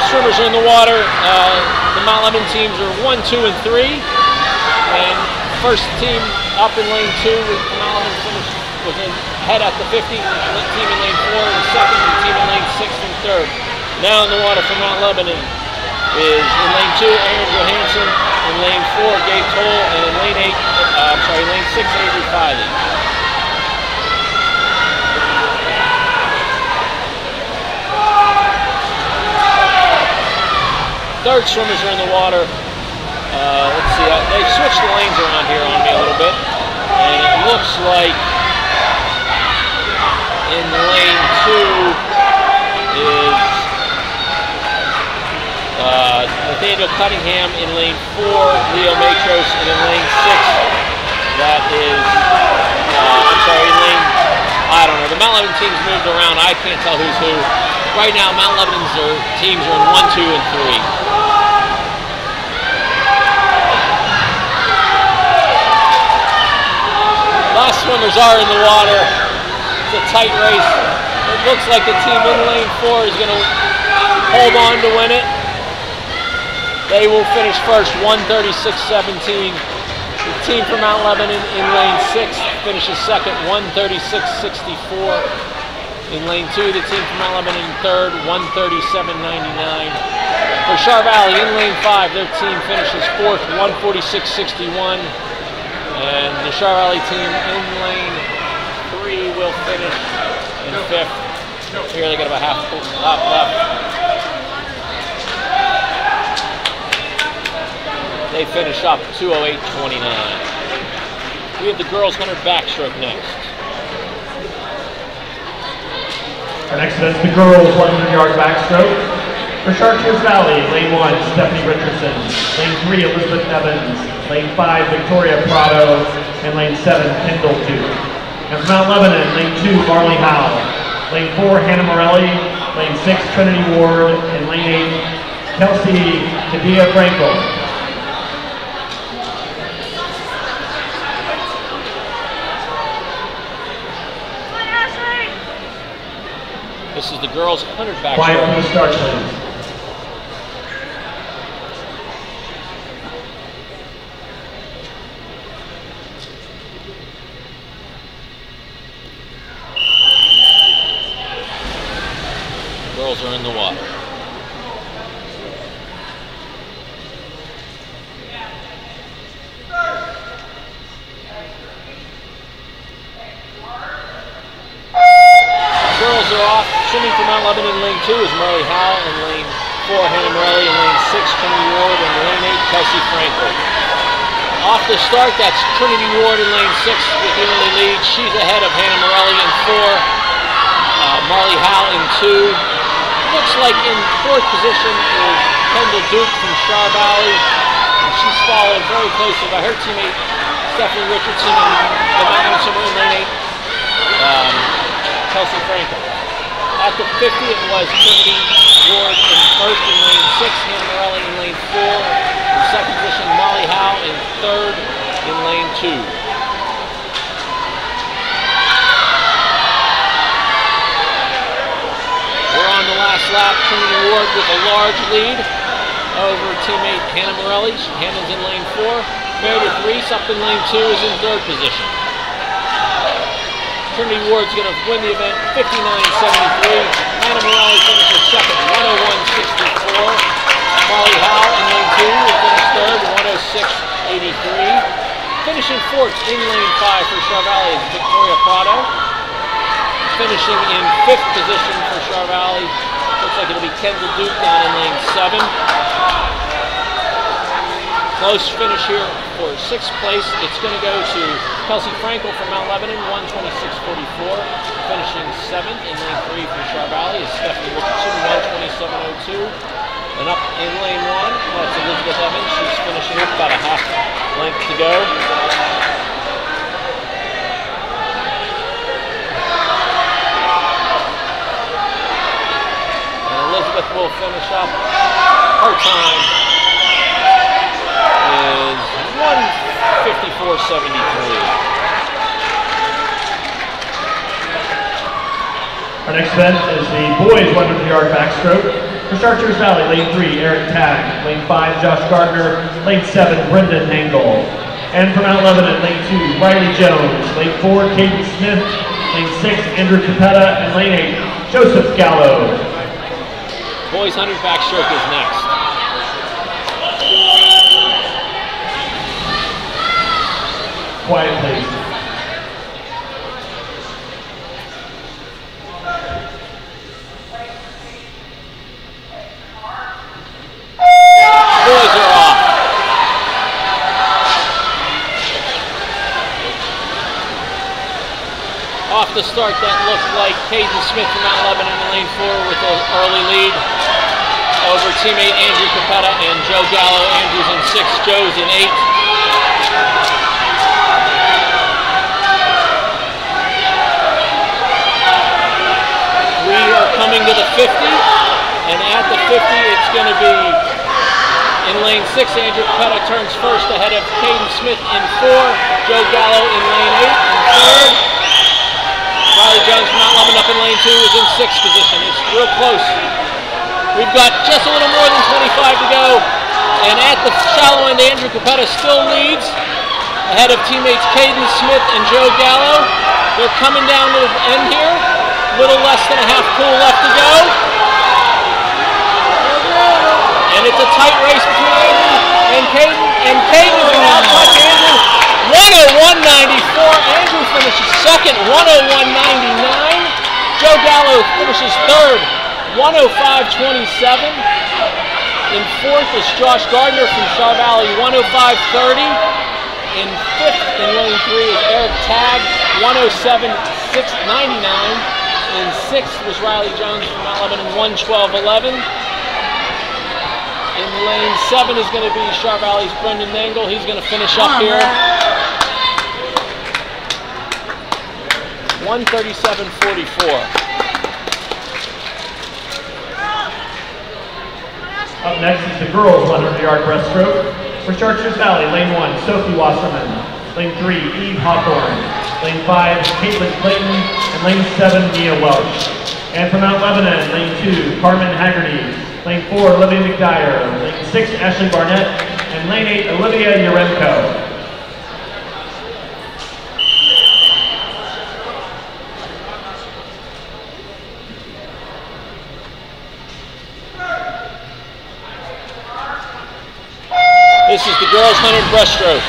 Swimmers are in the water. The Mount Lebanon teams are 1, 2, and 3. And first team up in lane 2 with Mount Lebanon was ahead at the 50. The team in lane 4 was second. The team in lane 6 and third. Now in the water for Mount Lebanon is in lane 2 Aaron Johansson, in lane 4 Gabe Toll, and in lane 8, lane 6 Avery Filey. Third swimmers are in the water. Let's see, they've switched the lanes around here on me a little bit. And it looks like in lane 2 is Nathaniel Cunningham, in lane 4, Leo Matros, and in lane 6, that is, in lane, I don't know, the Mount Lebanon teams moved around, I can't tell who's who. Right now, Mount Lebanon's teams are in 1, 2, and 3. Last swimmers are in the water. It's a tight race. It looks like the team in lane 4 is going to hold on to win it. They will finish first, 136.17. The team from Mount Lebanon in lane 6 finishes second, 136.64. In lane 2, the team from Mount Lebanon in third, 137.99. For Char Valley in lane 5, their team finishes fourth, 146.61. And the Char Valley team in lane 3 will finish in fifth. Here they got about half lap left. They finish up 2:08.29. We have the girls 100 backstroke next. Our next event is the girls 100-yard backstroke. For Chartiers Valley, lane 1, Stephanie Richardson. Lane 3, Elizabeth Evans. Lane 5, Victoria Prado. And lane 7, Kendall Duke. And from Mount Lebanon, lane 2, Marley Howell. Lane 4, Hannah Morelli. Lane 6, Trinity Ward. And lane 8, Kelsey Kadia Frankel. This is the girls 100 backstroke. Quiet from the start, please. Girls are in the water. Girls are off. Swimming from Mount Lebanon in lane 2 is Marley Howell. In lane 4, Hannah Morelli. In lane 6, Trinity Ward. And in lane 8, Kelsey Frankel. Off the start, that's Trinity Ward in lane 6 with the early lead. She's ahead of Hannah Morelli in 4, Marley Howe in 2. Looks like in 4th position is Kendall Duke from Char Valley. And she's followed very closely by her teammate Stephanie Richardson and the in lane 8, Kelsey Frankel. At the 50, it was Trinity Ward in 1st in lane 6, Hannah Morelli in lane 4. In 2nd position, Molly Howe in 3rd in lane 2. We're on the last lap. Trinity Ward with a large lead over teammate Hannah Morelli. Hannah's in lane 4. Meredith Reese up in lane 2 is in 3rd position. Trinity Ward's going to win the event 59.73. Hannah Morelli finishes 2nd, 101.64. Molly Howe in lane 2 will finish 3rd, 106.83. Finishing 4th in lane 5 for Char Valley is Victoria Prado. Finishing in 5th position for Char Valley, looks like it'll be Kendall Duke down in lane 7. Close finish here for 6th place. It's going to go to Kelsey Frankel from Mount Lebanon, 126.44. Finishing 7th in lane 3 for Char Valley is Stephanie Richardson, 127.02. And up in lane 1, that's Elizabeth Evans. She's finishing up about a half length to go. And Elizabeth will finish up. Her time is 1:54.73. Our next event is the boys 100-yard backstroke. For Chartiers Valley, lane 3, Eric Tagg. Lane 5, Josh Gardner. Lane 7, Brendan Nangle. And from Mount Lebanon, lane 2, Riley Jones. Lane 4, Caden Smith. Lane 6, Andrew Capetta. And lane 8, Joseph Gallo. Boys 100 backstroke is next. Quiet, please. Boys are off. Off the start, that looked like Caden Smith from Mount Lebanon in lane 4 with an early lead over teammate Andrew Capetta and Joe Gallo. Andrew's in 6, Joe's in 8. We are coming to the 50, and at the 50, it's going to be in lane 6, Andrew Capetta turns first ahead of Caden Smith in 4, Joe Gallo in lane 8 in 3rd. Riley Jones from Mount Lebanon up in lane 2 is in 6th position. It's real close. We've got just a little more than 25 to go, and at the shallow end, Andrew Capetta still leads ahead of teammates Caden Smith and Joe Gallo. They're coming down to the end here. Little less than a half pool left to go. And it's a tight race between Andrew and Caden. And Caden is going to outtouch Andrew. 101.94. Andrew finishes 2nd, 101.99. Joe Gallo finishes 3rd, 105.27. In 4th is Josh Gardner from Char Valley, 105.30. In 5th in lane 3 is Eric Tagg, 107.99. In 6th was Riley Jones from Mount Lebanon, 112.11. In lane 7 is going to be Char Valley's Brendan Nangle. He's going to finish up here. 137.44. Up next is the girls 100-yard breaststroke. For Chartiers Valley, lane 1, Sophie Wasserman. Lane 3, Eve Hawthorne. Lane 5, Caitlin Clayton. And lane 7, Mia Welch. And from Mount Lebanon, lane 2, Carmen Haggerty. Lane 4, Olivia McDyer. Lane 6, Ashley Barnett. And lane 8, Olivia Yaremko. This is the girls' 100 breaststroke.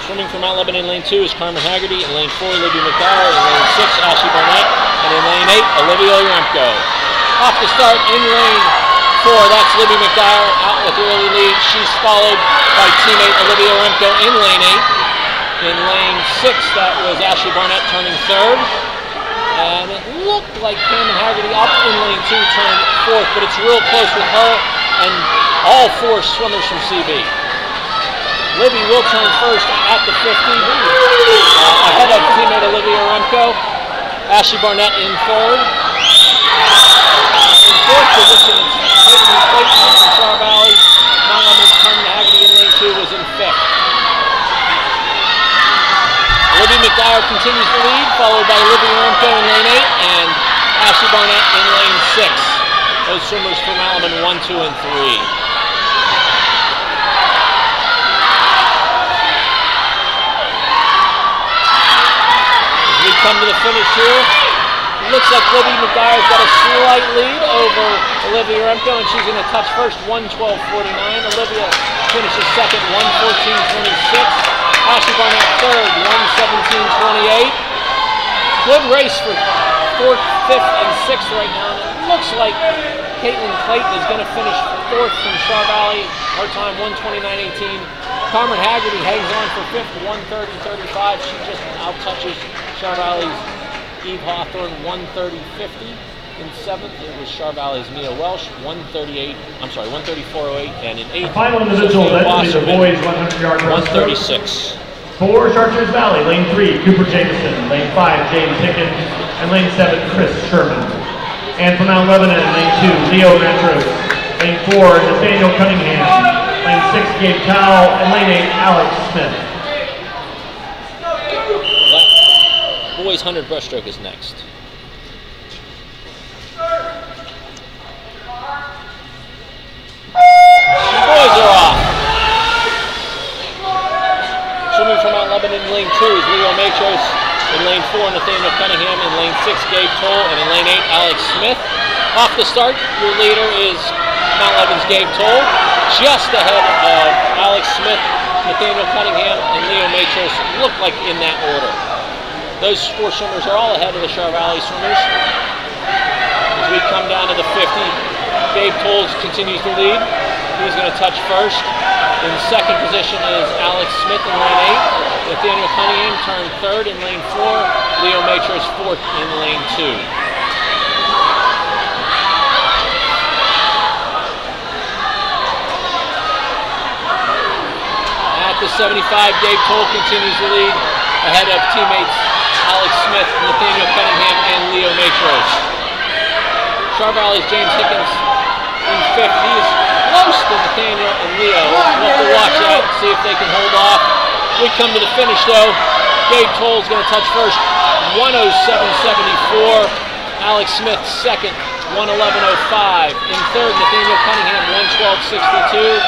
Swimming from Mount Lebanon, lane 2 is Carmen Haggerty. In lane 4, Olivia McDyer. In lane 6, Ashley Barnett. And in lane 8, Olivia Yaremko. Off to start in lane 4, that's Libby McDyer out with the early lead. She's followed by teammate Olivia Remco in lane 8. In lane 6, that was Ashley Barnett turning 3rd. And it looked like Cameron Haggerty up in lane 2 turned 4th, but it's real close with her and all 4 swimmers from CB. Libby will turn 1st at the 50, ahead of teammate Olivia Remco. Ashley Barnett in 3rd. In 4th position, Caitlin Clayton from Char Valley. Mount Lebanon's Cameron Haggerty in lane 2 was in 5th. Libby McDyer continues to lead, followed by Olivia Remco in lane 8 and Ashley Barnett in lane 6. Those swimmers from Mount Lebanon 1, 2, and 3. As we come to the finish here, it looks like Libby McDyer's got a slight lead over Olivia Remco, and she's going to touch first, 1:12.49. Olivia finishes second, 1:14.26. Ashley Barnett third, 1:17.28. Good race for 4th, 5th, and 6th right now. And it looks like Caitlin Clayton is going to finish 4th from Char Valley. Her time, 1:29.18. Cameron Haggerty hangs on for 5th, 1:30.35. She just outtouches Char Valley's Eve Hawthorne, 1:30.50. In 7th, it was Char Valley's Mia Welsh, 1:34.08, and in 8th, final individual event the boys 100-yard breaststroke. 1:36. For Chartiers Valley, lane 3, Cooper Jameson, lane 5, James Hickens, and lane 7, Chris Sherman. And from Mount Lebanon, lane 2, Leo Rantros, lane 4, Nathaniel Cunningham, lane 6, Gabe Cowell, and lane 8, Alex Smith. Boys 100 breaststroke is next. Boys are off. Swimming from Mount Lebanon in lane 2 is Leo Matros. In lane 4, Nathaniel Cunningham. In lane 6, Gabe Toll. And in lane 8, Alex Smith. Off the start, your leader is Mount Lebanon's Gabe Toll. Just ahead of Alex Smith, Nathaniel Cunningham, and Leo Matros. Look like in that order. Those 4 swimmers are all ahead of the Char Valley swimmers. As we come down to the 50, Gabe Toll continues to lead. He's going to touch first. In second position is Alex Smith in lane 8. Nathaniel Cunningham turned 3rd in lane 4. Leo Matros 4th in lane 2. At the 75, Gabe Toll continues to lead ahead of teammates Alex Smith, Nathaniel Cunningham, and Leo Matros. Char Valley's James Hickens in 5th. He is close to Nathaniel and Leo. We'll have to watch that, see if they can hold off. We come to the finish though. Gabe Toll is going to touch first, 1:07.74. Alex Smith second, 1:11.05. In 3rd, Nathaniel Cunningham, 1:12.62.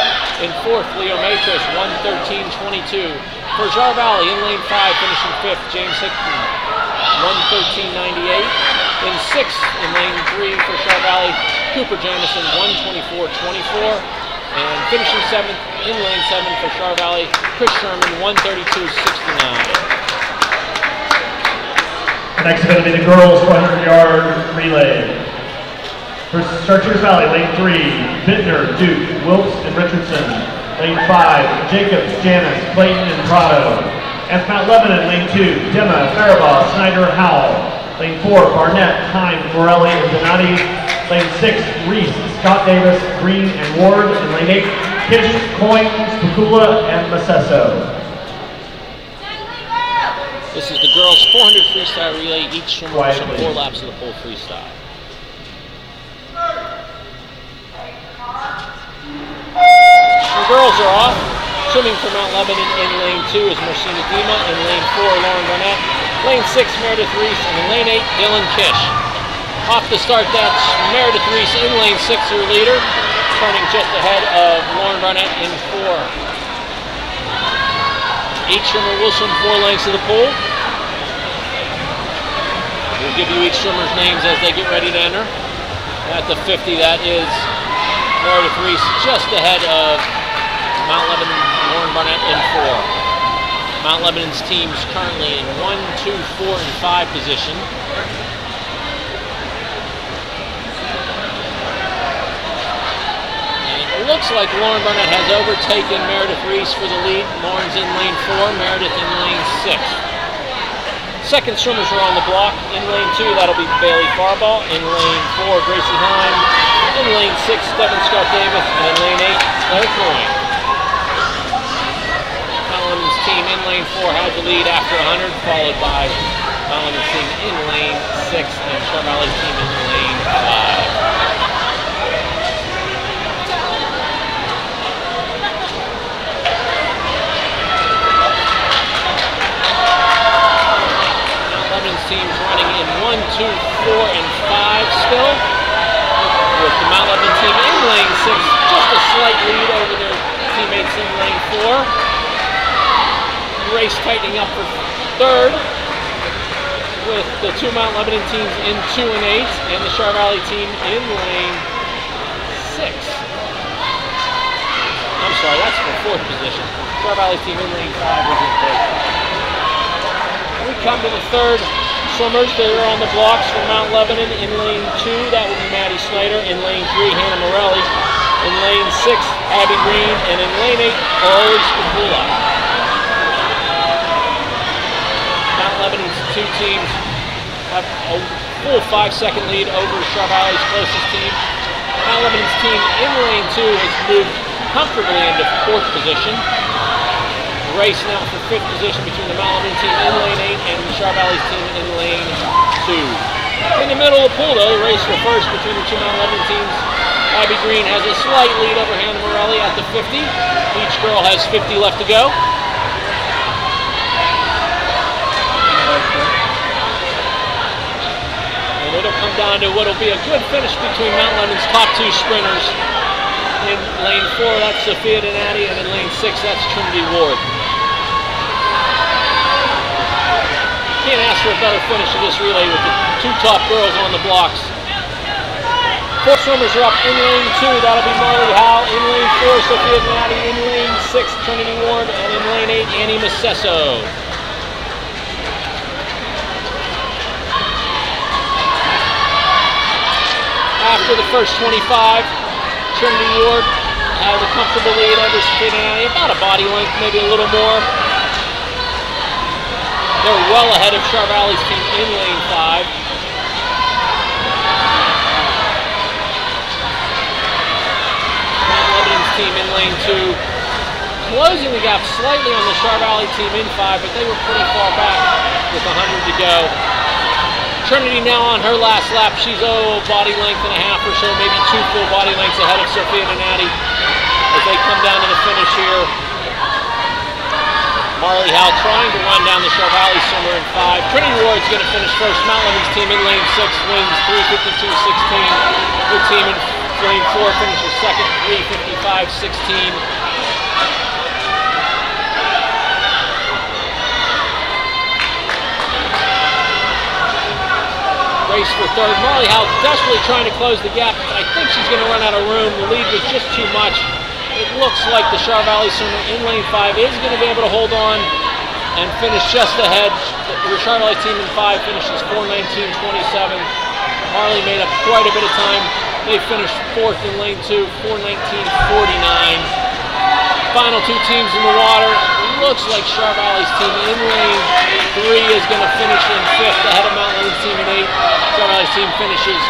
In 4th, Leo Matros, 1:13.22. For Char Valley in lane 5, finishing 5th, James Hickman, 1:13.98. In 6th, in lane 3 for Char Valley, Cooper Jameson, 1:24.24. And finishing 7th in lane 7 for Char Valley, Chris Sherman, 1:32.69. Next event will be the girls 400-yard relay. For Chartiers Valley, lane 3, Bittner, Duke, Wilkes, and Richardson. Lane 5, Jacobs, Janice, Clayton, and Prado. And for Mount Lebanon, lane 2, Demma, Faribaugh, Snyder, Howell. Lane 4, Barnett, Heim, Morelli, and Donati. Lane 6, Reese, Scott Davis, Green, and Ward. And lane 8, Kish, Coyne, Spicula, and Massesso. This is the girls' 400 freestyle relay. Each swimmer will swim 4 laps of the full freestyle. The girls are off. Swimming for Mount Lebanon in lane 2 is Marcina Dima. In lane 4, Lauren Barnett. Lane 6, Meredith Reese. And in lane 8, Dylan Kish. Off the start, that's Meredith Reese in lane 6, her leader. Turning just ahead of Lauren Barnett in 4. Each swimmer will swim 4 lengths of the pool. We'll give you each swimmer's names as they get ready to enter. At the 50, that is Meredith Reese, just ahead of Mount Lebanon, Lauren Barnett in 4. Mount Lebanon's team's currently in 1, 2, 4, and 5 position. And it looks like Lauren Barnett has overtaken Meredith Reese for the lead. Lauren's in lane 4, Meredith in lane 6. Second swimmers are on the block. In lane 2, that'll be Bailey Farball. In lane 4, Gracie Heim. In lane 6, Devin Scott Davis. And in lane 8, Claire Coyne. Collins' team in lane 4 had the lead after 100, followed by Collins' team in lane 6 and Charvalli's team in lane 5. Teams running in 1, 2, 4, and 5 still, with the Mount Lebanon team in lane 6, just a slight lead over their teammates in lane 4. Race tightening up for third, with the two Mount Lebanon teams in 2 and 8, and the Char Valley team in lane 6. I'm sorry, that's for fourth position. Char Valley team in lane 5 is in third. We come to the third swimmers. They're on the blocks for Mount Lebanon. In lane 2, that would be Maddie Snyder. In lane 3, Hannah Morelli. In lane 6, Abby Green. And in lane 8, Elise Capula. Mount Lebanon's two teams have a full 5-second lead over Char Valley's closest team. Mount Lebanon's team in lane 2 has moved comfortably into 4th position. Race now for 5th position between the Mount Lebanon team in lane 8 and the Char Valley's team in lane 2. In the middle of the pool, though, the race for first between the two Mount Lebanon teams. Abby Green has a slight lead over Hannah Morelli at the 50. Each girl has 50 left to go. And it'll come down to what'll be a good finish between Mount Lebanon's top 2 sprinters. In lane 4, that's Sophia Donati, and in lane 6, that's Trinity Ward. Can't ask for a better finish of this relay with the two top girls on the blocks. 4 swimmers are up in lane 2. That'll be Marley Howe. In lane 4, Sophia Donati. In lane 6, Trinity Ward. And in lane 8, Annie Massesso. After the first 25, Trinity Ward has a comfortable lead over Sophia Donati. About a body length, maybe a little more. They're well ahead of Char Valley's team in lane 5. Mount Lebanon's team in lane 2. Closing the gap slightly on the Char Valley team in 5, but they were pretty far back with 100 to go. Trinity now on her last lap. She's body length and a half or so, maybe 2 full body lengths ahead of Sophia Donati as they come down to the finish here. Marley Howe trying to run down the Char Valley swimmer in 5. Trinity Ward's going to finish first. Mount Lebanon's team in lane 6 wins 3:52.16. Her team in lane 4 finishes second, 3:55.16. Race for third. Marley Howe desperately trying to close the gap, but I think she's going to run out of room. The lead was just too much. It looks like the Char Valley swimmer in lane 5 is going to be able to hold on and finish just ahead. The Char Valley team in 5 finishes 4:19.27. Marley made up quite a bit of time. They finished 4th in lane 2, 4:19.49. Final 2 teams in the water. It looks like Char Valley's team in lane 3 is going to finish in 5th ahead of Mount Lebanon's team in 8. Char Valley's team finishes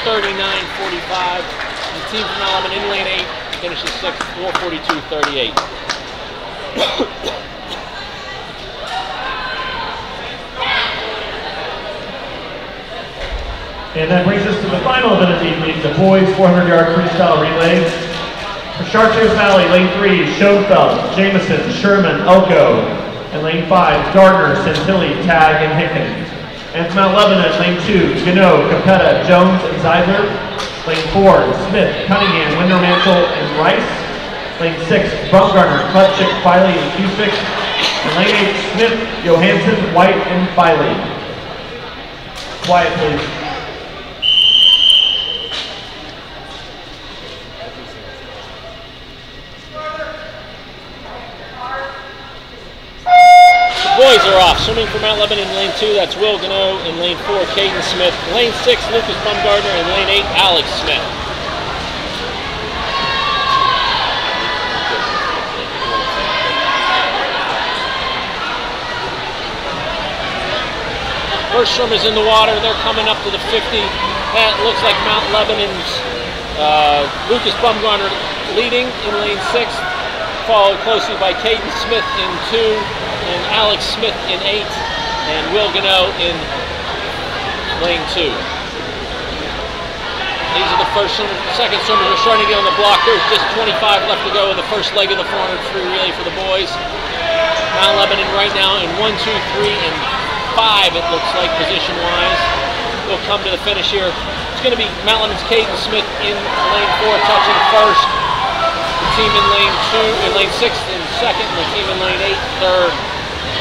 4:39.45. The team from Mount Lebanon in lane 8 finishes 6th, 4:42.38. And that brings us to the final event of the evening, the boys 400-yard freestyle relay. For Chartiers Valley, lane 3, Schoenfeld, Jameson, Sherman, Elko. And lane 5, Gardner, Santilli, Tag, and Hicken. And from Mount Lebanon, lane 2, Gano, Capetta, Jones, and Zeidler. Lane 4, Smith, Cunningham, Windermantle, and Rice. Lane 6, Baumgartner, Kletchik, Filey, and Cusick. And lane 8, Smith, Johansson, White, and Filey. Quiet, please. Boys are off. Swimming for Mount Lebanon in lane 2, that's Will Gano. In lane 4, Caden Smith. Lane 6, Lucas Baumgartner. And lane 8, Alex Smith. first swim is in the water. They're coming up to the 50. That looks like Mount Lebanon's Lucas Bumgarner leading in lane 6, followed closely by Caden Smith in 2, and Alex Smith in 8, and Will Gano in lane 2. These are the first swimmers. The second swimmers are starting to get on the block. There's just 25 left to go in the first leg of the 400 free relay for the boys. Mount Lebanon right now in 1, 2, 3, and 5, it looks like, position-wise. They'll come to the finish here. It's going to be Mount Lebanon's Caden Smith in lane 4, touching first. The team in lane 6 in second, and the team in lane 8 third.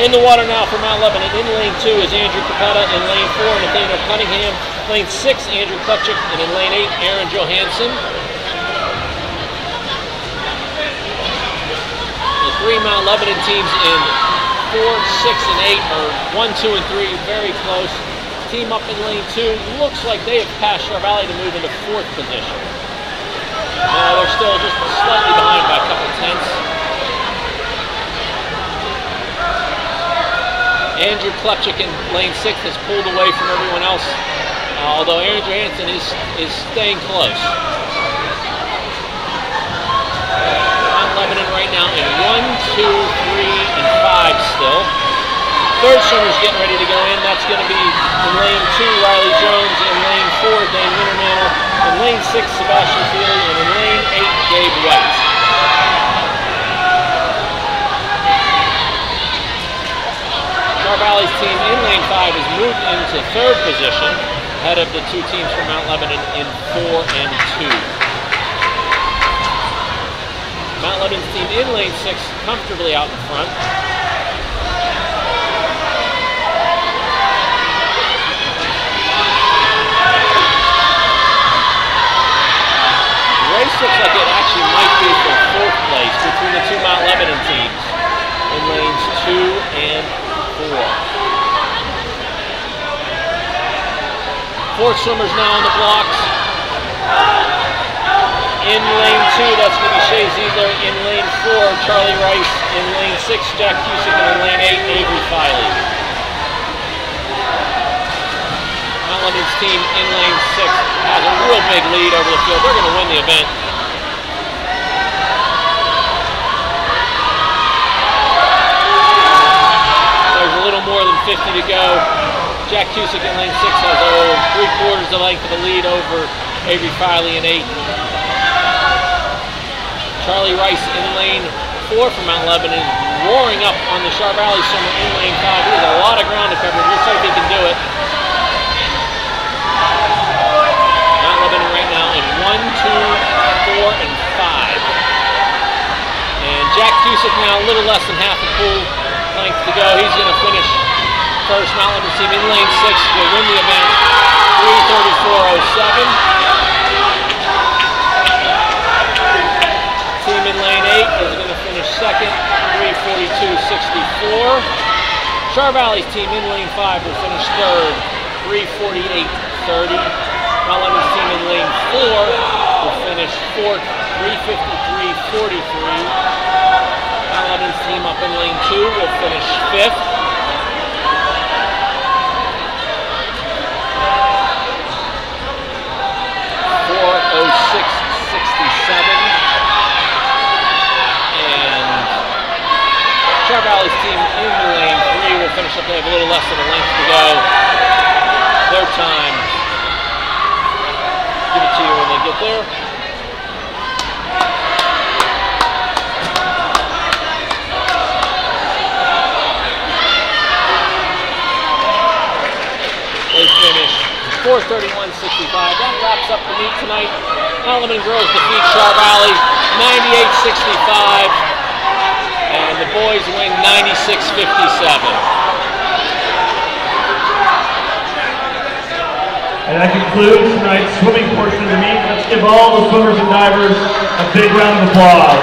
In the water now for Mount Lebanon. In lane 2 is Andrew Capetta. In lane 4, Nathaniel Cunningham. Lane 6, Andrew Kutchik. And in lane 8, Aaron Johansson. The 3 Mount Lebanon teams in 4, 6, and 8 are 1, 2, and 3, very close. Team up in lane 2 looks like they have passed Char Valley to move into 4th position. Now they're still just slightly behind by a couple tenths. Andrew Klepchik in lane 6 has pulled away from everyone else, although Aaron Johansson is staying close. Mount Lebanon right now in 1, 2, 3, and 5 still. Third swimmer's getting ready to go in. That's going to be in lane 2, Riley Jones. In lane 4, Dane Wintermantle. In lane 6, Sebastian Feely. And in lane 8, Gabe White. Char Valley's team in lane 5 has moved into 3rd position, ahead of the 2 teams from Mount Lebanon in 4 and 2. Mount Lebanon's team in lane 6 comfortably out in front. The race looks like it actually might be for 4th place between the 2 Mount Lebanon teams in lanes 2 and 4. 4th swimmers now on the blocks. In lane 2, that's going to be Shea Ziegler. In lane 4, Charlie Rice. In lane 6, Jack Cusick. And in lane 8, Avery Filey. Mount Lebanon's team in lane 6 has a real big lead over the field. They're going to win the event. There's a little more than 50 to go. Jack Cusick in lane 6 has 3/4 the length of the lead over Avery Filey in 8. Charlie Rice in lane 4 for Mount Lebanon, roaring up on the Char Valley swimmer in lane 5. He has a lot of ground to cover. Looks like he can do it. Mount Lebanon right now in 1, 2, 4, and 5. And Jack Cusick now a little less than half a pool length to go. He's going to finish first. Mount Lebanon's team in lane 6 will win the event. 3:34.07. Team in lane 8 is going to finish second, 3:42.64. Char Valley's team in lane 5 will finish third, 3:48.30. Mount Lebanon's team in lane 4 will finish fourth, 3:53.43. Mount Lebanon's team up in lane 2 will finish 5th. Char Valley's team in lane 3 will finish up. They have a little less than a length to go. Their time. Give it to you when they get there. They finish 4:31.65. That wraps up the meet tonight. Mount Lebanon girls defeat Char Valley 98-65. And the boys win 96-57. And that concludes tonight's swimming portion of the meet. Let's give all the swimmers and divers a big round of applause.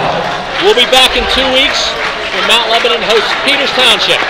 We'll be back in 2 weeks when Mount Lebanon hosts Peters Township.